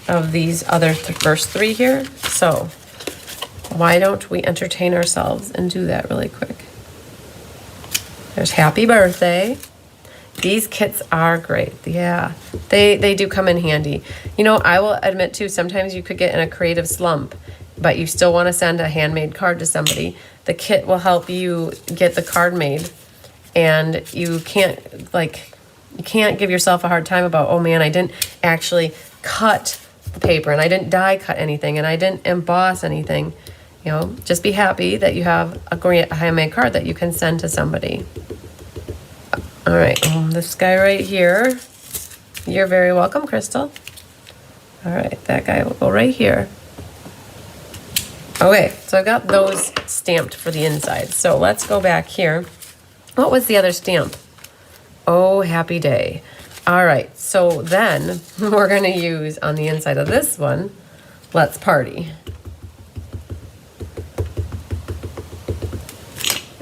of these other first 3 here. So why don't we entertain ourselves and do that really quick? There's happy birthday. These kits are great. Yeah, they do come in handy. You know, I will admit too, sometimes you could get in a creative slump, but you still want to send a handmade card to somebody. The kit will help you get the card made, and you can't give yourself a hard time about, oh man, I didn't actually cut the paper, and I didn't die cut anything, and I didn't emboss anything. You know, just be happy that you have a handmade card that you can send to somebody. All right, this guy right here. You're very welcome, Crystal. All right, that guy will go right here. Okay, so I've got those stamped for the inside. So let's go back here. What was the other stamp? Oh, happy day. All right, so then we're gonna use on the inside of this one, let's party.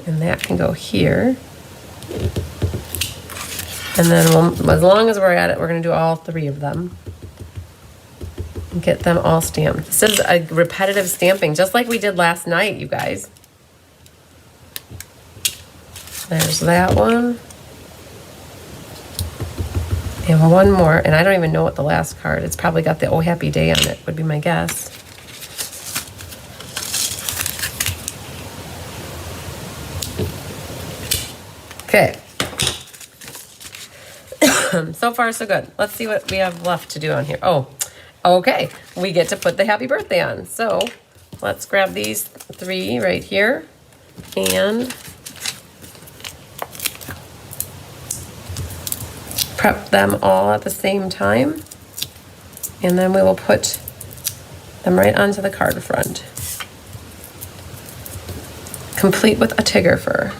And that can go here. And then as long as we're at it, we're gonna do all 3 of them. And get them all stamped. This is a repetitive stamping, just like we did last night, you guys. There's that one. And 1 more, and I don't even know what the last card, it's probably got the Oh Happy Day on it, would be my guess. Okay. So far, so good. Let's see what we have left to do on here. Oh, okay. We get to put the happy birthday on. So let's grab these 3 right here and prep them all at the same time. And then we will put them right onto the card front. Complete with a tiger fur.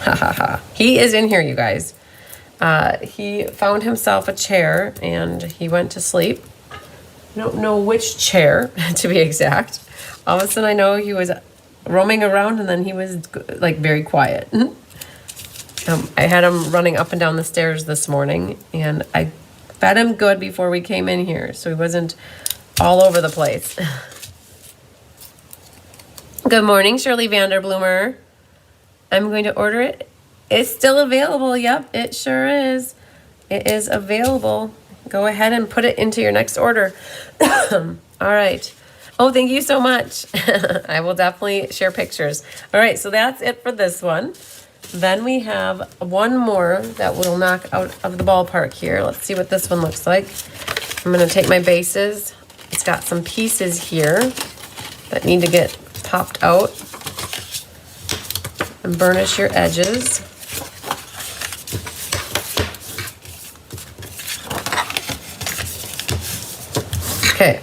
Ha ha ha. He is in here, you guys. He found himself a chair and he went to sleep. I don't know which chair, to be exact. All of a sudden I know he was roaming around and then he was like very quiet. I had him running up and down the stairs this morning and I fed him good before we came in here so he wasn't all over the place. Good morning, Shirley Vanderbloemer. I'm going to order it. It's still available. Yep, it sure is. It is available. Go ahead and put it into your next order. All right. Oh, thank you so much. I will definitely share pictures. All right, so that's it for this one. Then we have 1 more that will knock out of the ballpark here. Let's see what this one looks like. I'm going to take my bases. It's got some pieces here that need to get popped out and burnish your edges. Okay,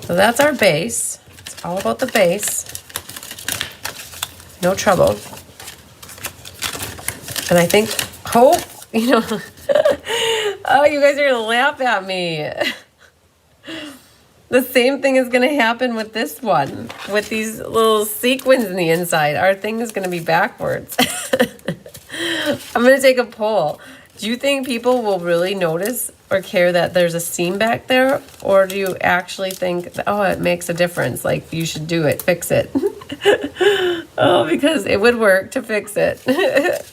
so that's our base. It's all about the base. No trouble. And I think, oh, you know, oh, you guys are gonna laugh at me. The same thing is gonna happen with this one, with these little sequins in the inside. Our thing is gonna be backwards. I'm gonna take a poll. Do you think people will really notice or care that there's a seam back there? Or do you actually think, that, oh, it makes a difference, like you should do it, fix it? Oh, because it would work to fix it.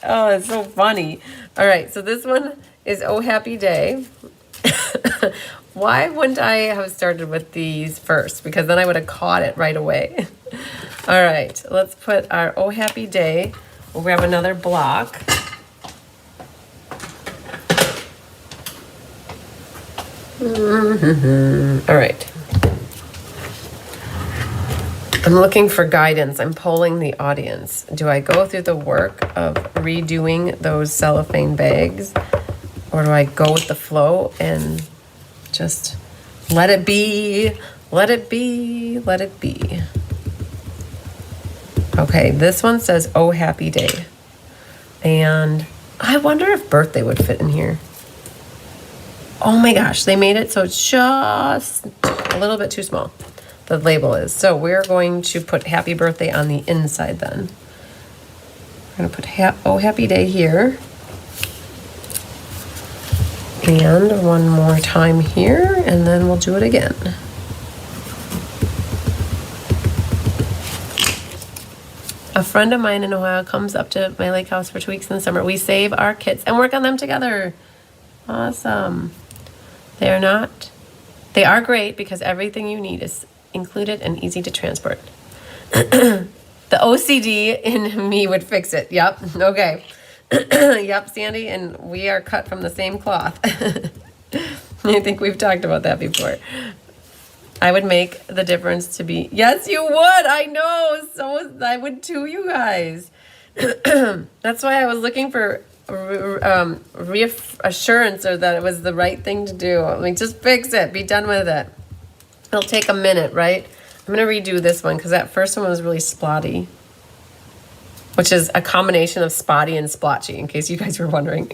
Oh, it's so funny. All right, so this one is Oh Happy Day. Why wouldn't I have started with these first? Because then I would have caught it right away. All right, let's put our Oh Happy Day. We'll grab another block. All right. I'm looking for guidance. I'm polling the audience. Do I go through the work of redoing those cellophane bags, or do I go with the flow and just let it be, let it be, let it be? Okay, this one says Oh Happy Day. And I wonder if birthday would fit in here. Oh my gosh, they made it so it's just a little bit too small. The label is. So we're going to put happy birthday on the inside then. We're going to put Oh Happy Day here. And one more time here, and then we'll do it again. A friend of mine in Ohio comes up to my lake house for 2 weeks in the summer. We save our kits and work on them together. Awesome. They are great because everything you need is included and easy to transport. The OCD in me would fix it. Yep. Okay. Yep, Sandy, and we are cut from the same cloth. I think we've talked about that before. I would make the difference to be, yes, you would. I know. So I would too, you guys. That's why I was looking for reassurance or that it was the right thing to do. I mean, just fix it. Be done with it. It'll take a minute, right? I'm going to redo this one because that first one was really splotty, which is a combination of spotty and splotchy, in case you guys were wondering.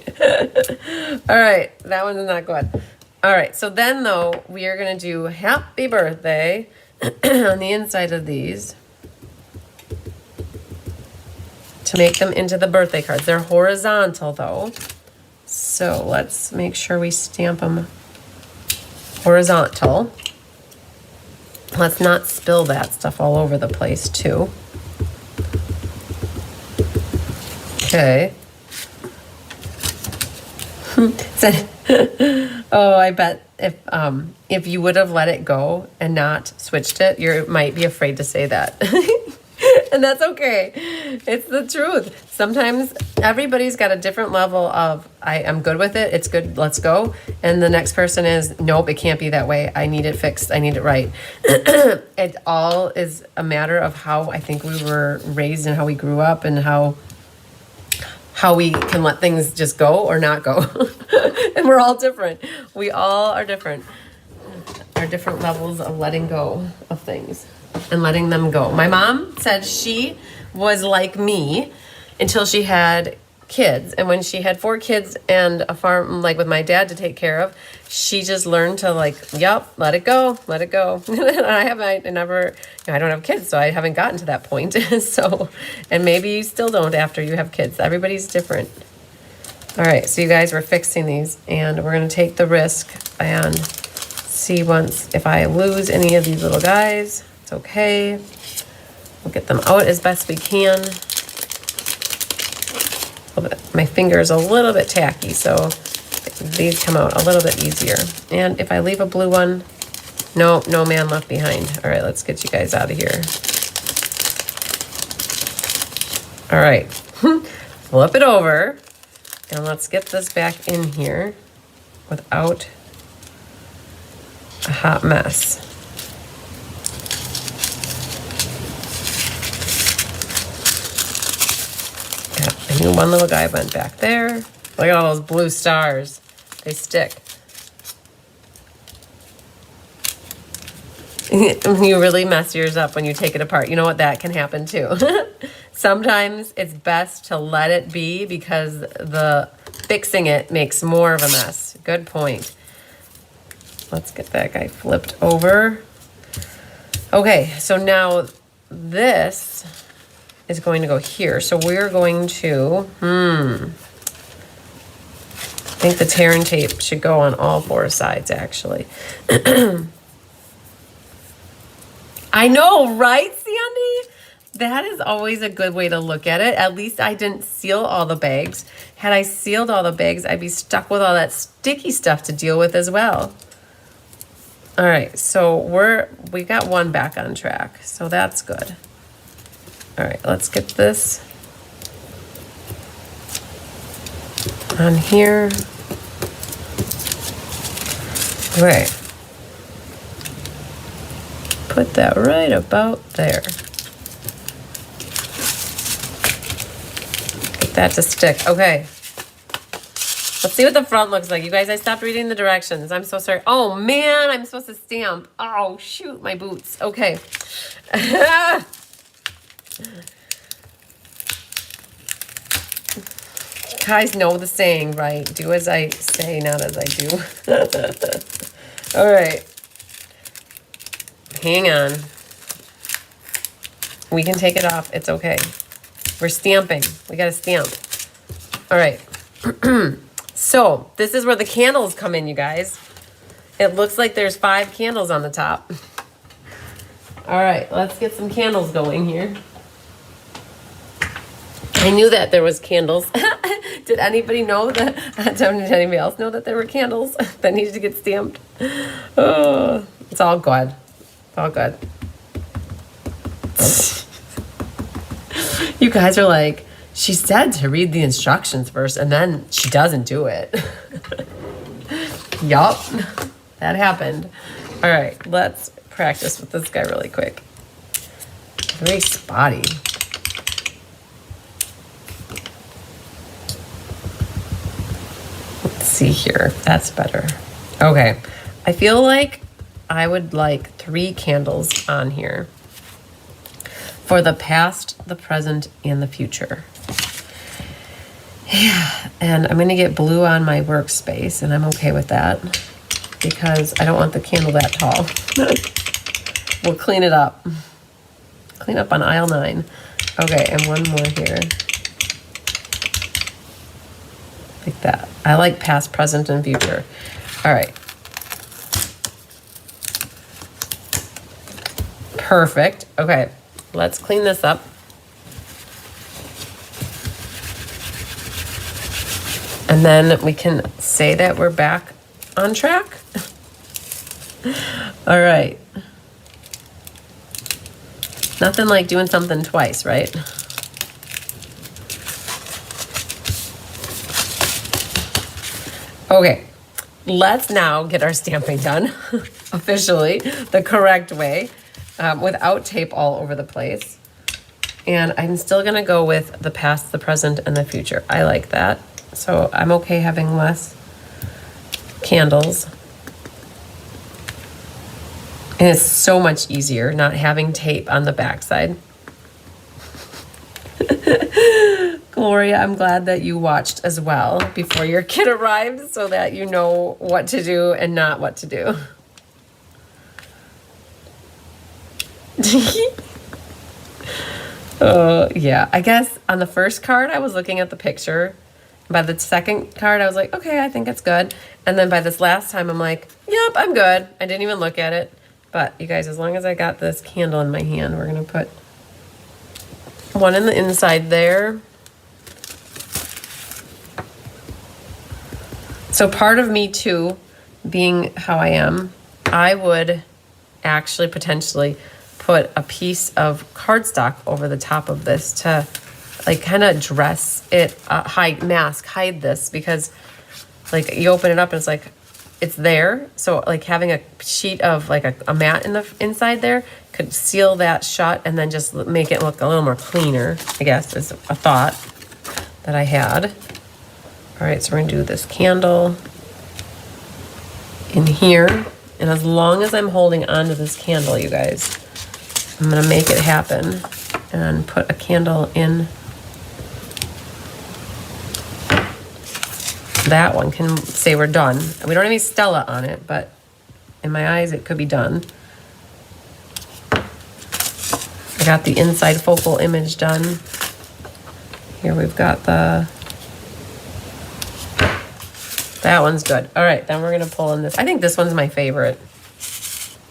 All right, that one's not good. All right, so then, though, we are going to do happy birthday on the inside of these to make them into the birthday cards. They're horizontal, though, so let's make sure we stamp them horizontal. Let's not spill that stuff all over the place, too. Okay. Oh, I bet if you would have let it go and not switched it, you might be afraid to say that. And that's okay. It's the truth. Sometimes everybody's got a different level of, I'm good with it. It's good. Let's go. And the next person is, nope, it can't be that way. I need it fixed. I need it right. It all is a matter of how I think we were raised and how we grew up and how we can let things just go or not go. And we're all different. We all are different. Our different levels of letting go of things and letting them go. My mom said she was like me until she had kids. And when she had 4 kids and a farm, like with my dad to take care of, she just learned to yep, let it go, let it go. I don't have kids, so I haven't gotten to that point. So, and maybe you still don't after you have kids. Everybody's different. All right, so you guys, we're fixing these and we're gonna take the risk and see if I lose any of these little guys. It's okay. We'll get them out as best we can. My finger is a little bit tacky, so these come out a little bit easier. And if I leave a blue one, no man left behind. All right, let's get you guys out of here. All right, flip it over, and let's get this back in here without a hot mess. I knew one little guy went back there. Look at all those blue stars. They stick. You really mess yours up when you take it apart. You know what? That can happen too. Sometimes it's best to let it be because the fixing it makes more of a mess. Good point. Let's get that guy flipped over. Okay, so now this is going to go here. So we're going to, I think the tear and tape should go on all four sides actually. I know, right, Sandy? That is always a good way to look at it. At least I didn't seal all the bags. Had I sealed all the bags, I'd be stuck with all that sticky stuff to deal with as well. All right, so we got one back on track, so that's good. All right, let's get this on here. All right. Put that right about there. Get that to stick. Okay. Let's see what the front looks like. You guys, I stopped reading the directions. I'm so sorry. Oh, man, I'm supposed to stamp. Oh, shoot, my boots. Okay. Guys know the saying, right? Do as I say, not as I do. All right. Hang on. We can take it off. It's okay. We're stamping. We got to stamp. All right. So this is where the candles come in, you guys. It looks like there's 5 candles on the top. All right. Let's get some candles going here. I knew that there was candles. Did anybody know that? Did anybody else know that there were candles that needed to get stamped? Oh, it's all good. All good. You guys are like, she said to read the instructions first, and then she doesn't do it. Yup, that happened. All right, let's practice with this guy really quick. Very spotty. Let's see here. That's better. Okay, I feel like I would like 3 candles on here for the past, the present, and the future. Yeah, and I'm gonna get blue on my workspace, and I'm okay with that because I don't want the candle that tall. We'll clean it up. Clean up on aisle 9. Okay, and one more here. Like that. I like past, present, and future. All right. Perfect. Okay, let's clean this up. And then we can say that we're back on track. All right. Nothing like doing something twice, right? Okay, let's now get our stamping done officially the correct way. Without tape all over the place. And I'm still gonna go with the past, the present, and the future. I like that. So I'm okay having less candles. And it's so much easier not having tape on the backside. Gloria, I'm glad that you watched as well before your kid arrived so that you know what to do and not what to do. Yeah, I guess on the first card I was looking at the picture. By the second card I was like, okay, I think it's good. And then by this last time I'm like, yep, I'm good. I didn't even look at it. But you guys, as long as I got this candle in my hand, we're gonna put one in the inside there. So part of me too, being how I am, I would actually potentially put a piece of cardstock over the top of this to like kind of dress it, hide this, because like you open it up and it's like, it's there. So like having a sheet of like a mat in the inside there could seal that shut and then just make it look a little more cleaner, I guess is a thought that I had. All right, so we're gonna do this candle in here. And as long as I'm holding onto this candle, you guys, I'm gonna make it happen and put a candle in. That one can say we're done. We don't have any Stella on it, but in my eyes, it could be done. I got the inside focal image done. Here we've got that one's good. All right, then we're gonna pull in this. I think this one's my favorite.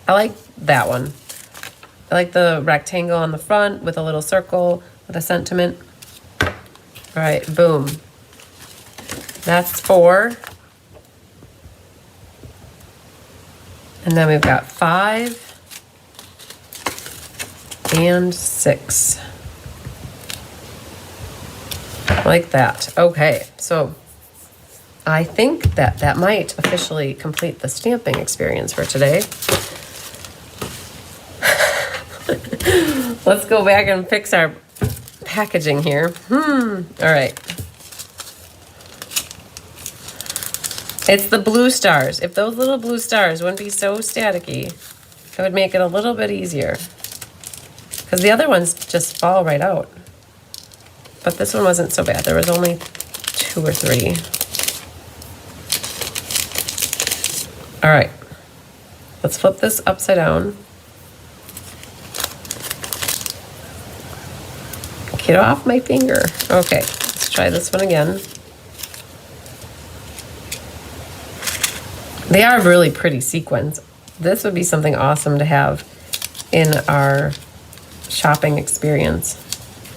I like that one. I like the rectangle on the front with a little circle with a sentiment. All right, boom. That's 4. And then we've got 5 and 6. Like that. Okay, so I think that might officially complete the stamping experience for today. Let's go back and fix our packaging here. All right. It's the blue stars. If those little blue stars wouldn't be so staticky, it would make it a little bit easier. Because the other ones just fall right out. But this one wasn't so bad. There was only 2 or 3. All right. Let's flip this upside down. Get off my finger. Okay, let's try this one again. They are really pretty sequins. This would be something awesome to have in our shopping experience,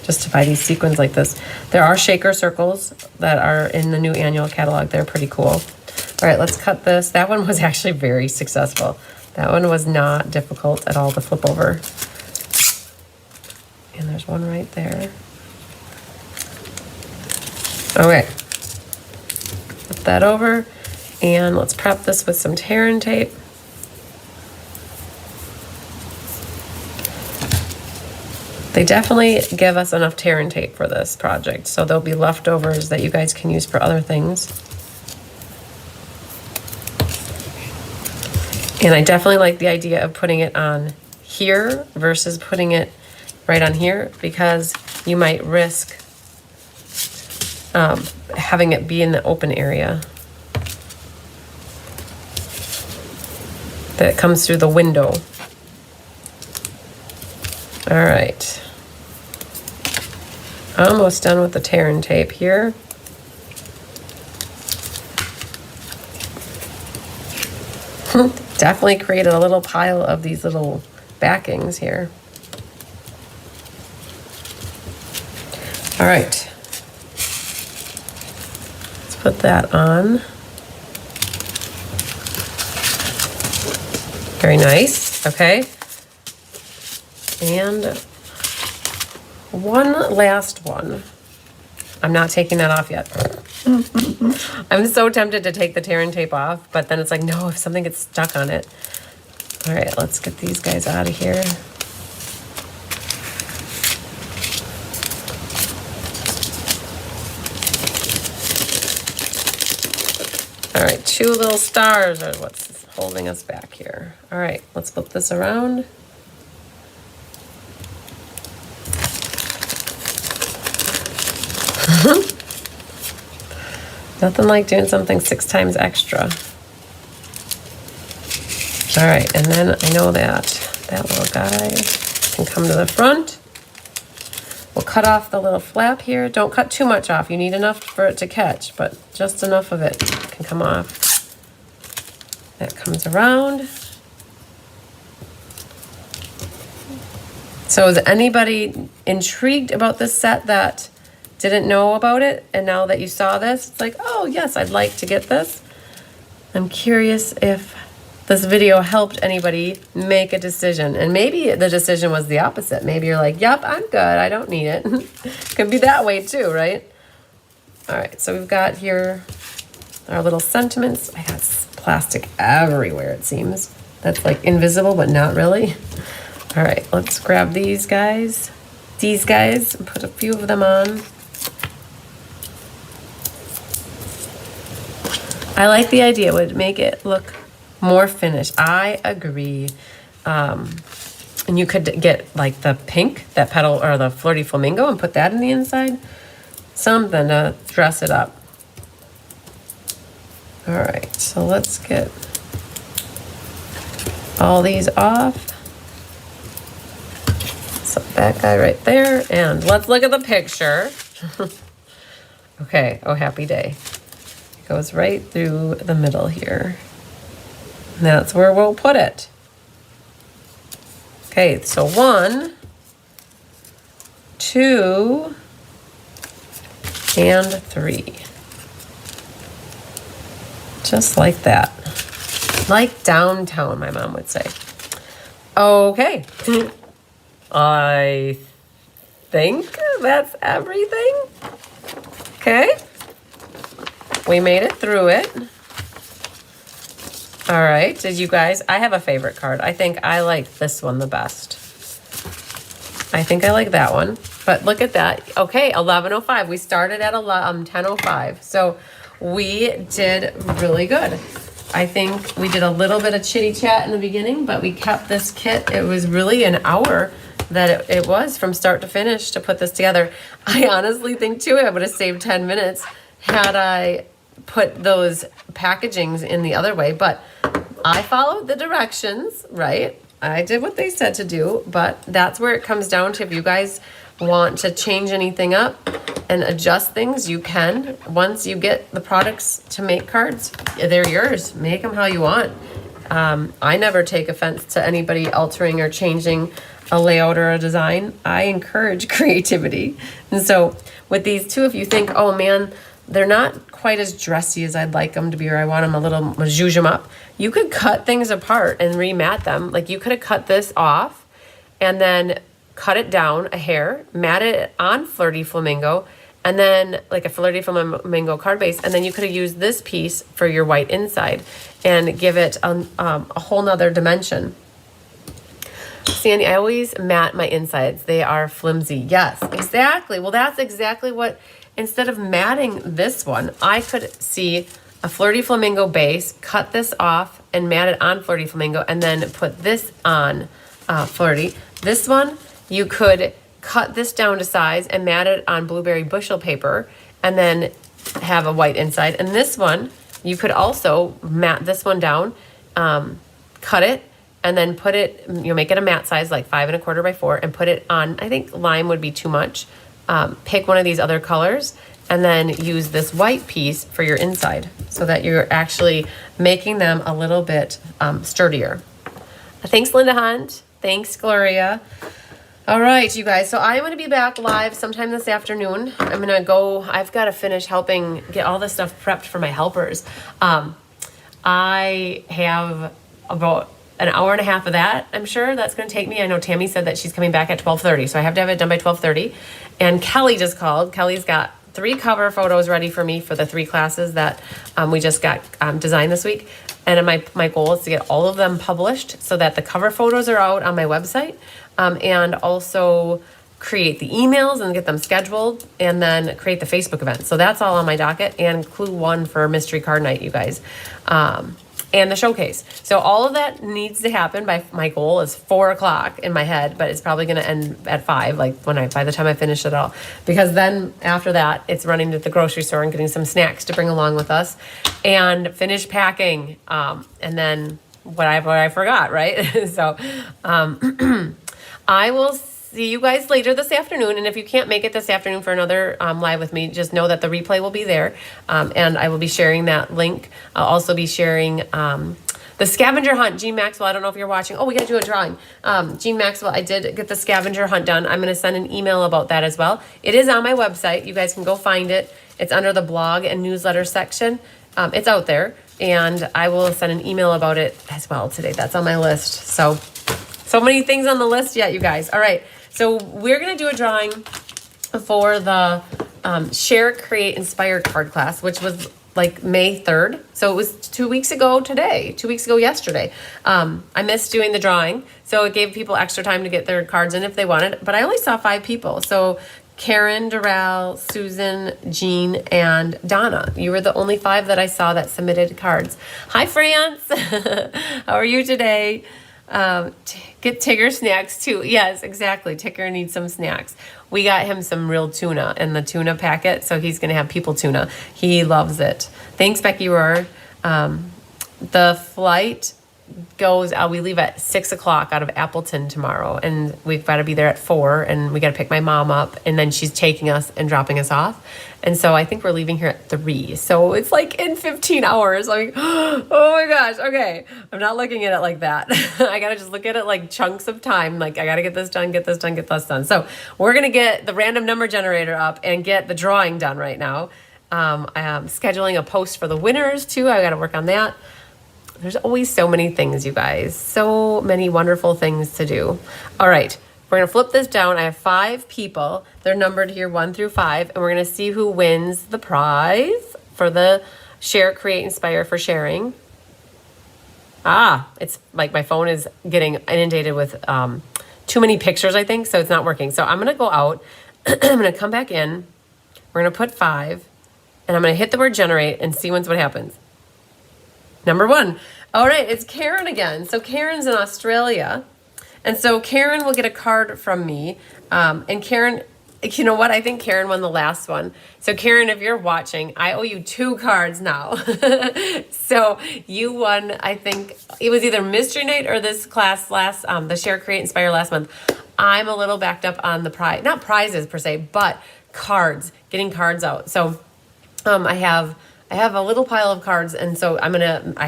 just to buy these sequins like this. There are shaker circles that are in the new annual catalog. They're pretty cool. All right, let's cut this. That one was actually very successful. That one was not difficult at all to flip over. And there's one right there. Okay, flip that over. And let's prep this with some tear and tape. They definitely give us enough tear and tape for this project, so there'll be leftovers that you guys can use for other things. And I definitely like the idea of putting it on here versus putting it right on here, because you might risk having it be in the open area that comes through the window. All right. Almost done with the tear and tape here. Definitely created a little pile of these little backings here. All right. Let's put that on. Very nice, okay. And one last one. I'm not taking that off yet. I'm so tempted to take the tear and tape off, but then it's like, no, if something gets stuck on it. All right, let's get these guys out of here. All right, 2 little stars are what's holding us back here. All right, let's flip this around. Nothing like doing something 6 times extra. All right, and then I know that little guy can come to the front. We'll cut off the little flap here. Don't cut too much off. You need enough for it to catch, but just enough of it can come off. That comes around. So is anybody intrigued about this set that didn't know about it, and now that you saw this, it's like, oh yes, I'd like to get this? I'm curious if this video helped anybody make a decision, and maybe the decision was the opposite. Maybe you're like, yep, I'm good, I don't need it. Could be that way too, right? All right, so we've got here our little sentiments. I got plastic everywhere, it seems. That's like invisible, but not really. All right, let's grab these guys, and put a few of them on. I like the idea. It would make it look More finish. I agree. And you could get like the pink, that petal, or the flirty flamingo, and put that in the inside. Something to dress it up. All right, so let's get all these off. So that guy right there, and let's look at the picture. Okay, oh happy day. It goes right through the middle here. And that's where we'll put it. Okay, so 1, 2, and 3. Just like that. Like downtown, my mom would say. Okay. I think that's everything. Okay. We made it through it. All right. Did you guys? I have a favorite card. I think I like this one the best. I think I like that one. But look at that. Okay, 11:05. We started at 10:05. So we did really good. I think we did a little bit of chitty chat in the beginning, but we kept this kit. It was really an hour that it was from start to finish to put this together. I honestly think too, I would have saved 10 minutes had I put those packagings in the other way, but I followed the directions, right? I did what they said to do, but that's where it comes down to. If you guys want to change anything up and adjust things, you can. Once you get the products to make cards, they're yours. Make them how you want. I never take offense to anybody altering or changing a layout or a design. I encourage creativity. And so with these two, if you think, oh man, they're not quite as dressy as I'd like them to be, or I want them a little, zhuzh them up, you could cut things apart and remat them. Like you could have cut this off and then cut it down a hair, mat it on Flirty Flamingo, and then like a Flirty Flamingo card base, and then you could have used this piece for your white inside and give it a whole nother dimension. Sandy, I always mat my insides. They are flimsy. Yes, exactly. Well, that's exactly what, instead of matting this one, I could see a Flirty Flamingo base, cut this off and mat it on Flirty Flamingo, and then put this on Flirty. This one, you could cut this down to size and mat it on blueberry bushel paper and then have a white inside. And this one, you could also mat this one down, cut it, and then put it, make it a mat size, like 5 1/4 by 4, and put it on, I think lime would be too much. Pick one of these other colors and then use this white piece for your inside so that you're actually making them a little bit sturdier. Thanks, Linda Hunt. Thanks, Gloria. All right, you guys. So I'm going to be back live sometime this afternoon. I'm going to go, I've got to finish helping get all this stuff prepped for my helpers. I have about an hour and a half of that, I'm sure that's going to take me. I know Tammy said that she's coming back at 12:30, so I have to have it done by 12:30. And Kelly just called. Kelly's got 3 cover photos ready for me for the 3 classes that we just got designed this week. And my goal is to get all of them published so that the cover photos are out on my website, and also create the emails and get them scheduled, and then create the Facebook event. So that's all on my docket, and clue 1 for Mystery Card Night, you guys. And the showcase. So all of that needs to happen by, my goal is 4 o'clock in my head, but it's probably going to end at 5, like by the time I finish it all, because then after that, it's running to the grocery store and getting some snacks to bring along with us and finish packing. And then what I forgot, right? So, I will see you guys later this afternoon. And if you can't make it this afternoon for another live with me, just know that the replay will be there. And I will be sharing that link. I'll also be sharing the scavenger hunt. Jean Maxwell, I don't know if you're watching. Oh, we got to do a drawing. Jean Maxwell, I did get the scavenger hunt done. I'm going to send an email about that as well. It is on my website. You guys can go find it. It's under the blog and newsletter section. It's out there. And I will send an email about it as well today. That's on my list. So many things on the list yet, you guys. All right. So we're going to do a drawing for the Share, Create, Inspire card class, which was like May 3rd. So it was 2 weeks ago today, 2 weeks ago yesterday. I missed doing the drawing. So it gave people extra time to get their cards in if they wanted, but I only saw 5 people. So Karen, Darrell, Susan, Jean, and Donna. You were the only 5 that I saw that submitted cards. Hi, France. How are you today? Get Tigger snacks too. Yes, exactly. Tigger needs some snacks. We got him some real tuna in the tuna packet, so he's going to have people tuna. He loves it. Thanks, Becky Rohr. The flight goes out, we leave at 6 o'clock out of Appleton tomorrow, and we've got to be there at 4, and we got to pick my mom up, and then she's taking us and dropping us off. And so I think we're leaving here at 3. So it's like in 15 hours. I'm like, oh my gosh. Okay. I'm not looking at it like that. I got to just look at it like chunks of time. Like I got to get this done, get this done, get this done. So we're going to get the random number generator up and get the drawing done right now. I am scheduling a post for the winners too. I got to work on that. There's always so many things, you guys. So many wonderful things to do. All right. We're going to flip this down. I have 5 people. They're numbered here 1 through 5. And we're going to see who wins the prize for the Share, Create, Inspire for sharing. It's like my phone is getting inundated with too many pictures, I think. So it's not working. So I'm going to go out. I'm going to come back in. We're going to put 5. And I'm going to hit the word generate and see what happens. Number 1. All right, it's Karen again. So Karen's in Australia. And so Karen will get a card from me. And Karen, you know what? I think Karen won the last one. So Karen, if you're watching, I owe you 2 cards now. So you won, I think, it was either Mystery Night or this class last, the Share, Create, Inspire last month. I'm a little backed up on the prize, not prizes per se, but cards, getting cards out. So I have a little pile of cards, and so I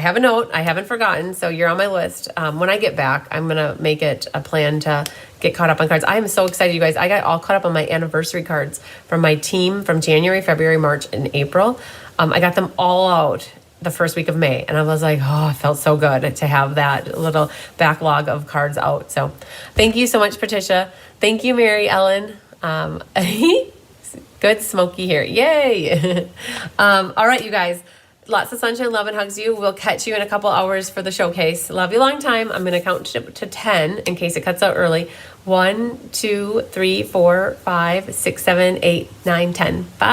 have a note. I haven't forgotten, so you're on my list. When I get back, I'm going to make it a plan to get caught up on cards. I am so excited, you guys. I got all caught up on my anniversary cards from my team from January, February, March, and April. I got them all out the first week of May, and I was like, it felt so good to have that little backlog of cards out. So thank you so much, Patricia. Thank you, Mary Ellen. Good smoky here. Yay. All right, you guys. Lots of sunshine, love, and hugs you. We'll catch you in a couple hours for the showcase. Love you long time. I'm going to count to 10 in case it cuts out early. 1, 2, 3, 4, 5, 6, 7, 8, 9, 10. Bye.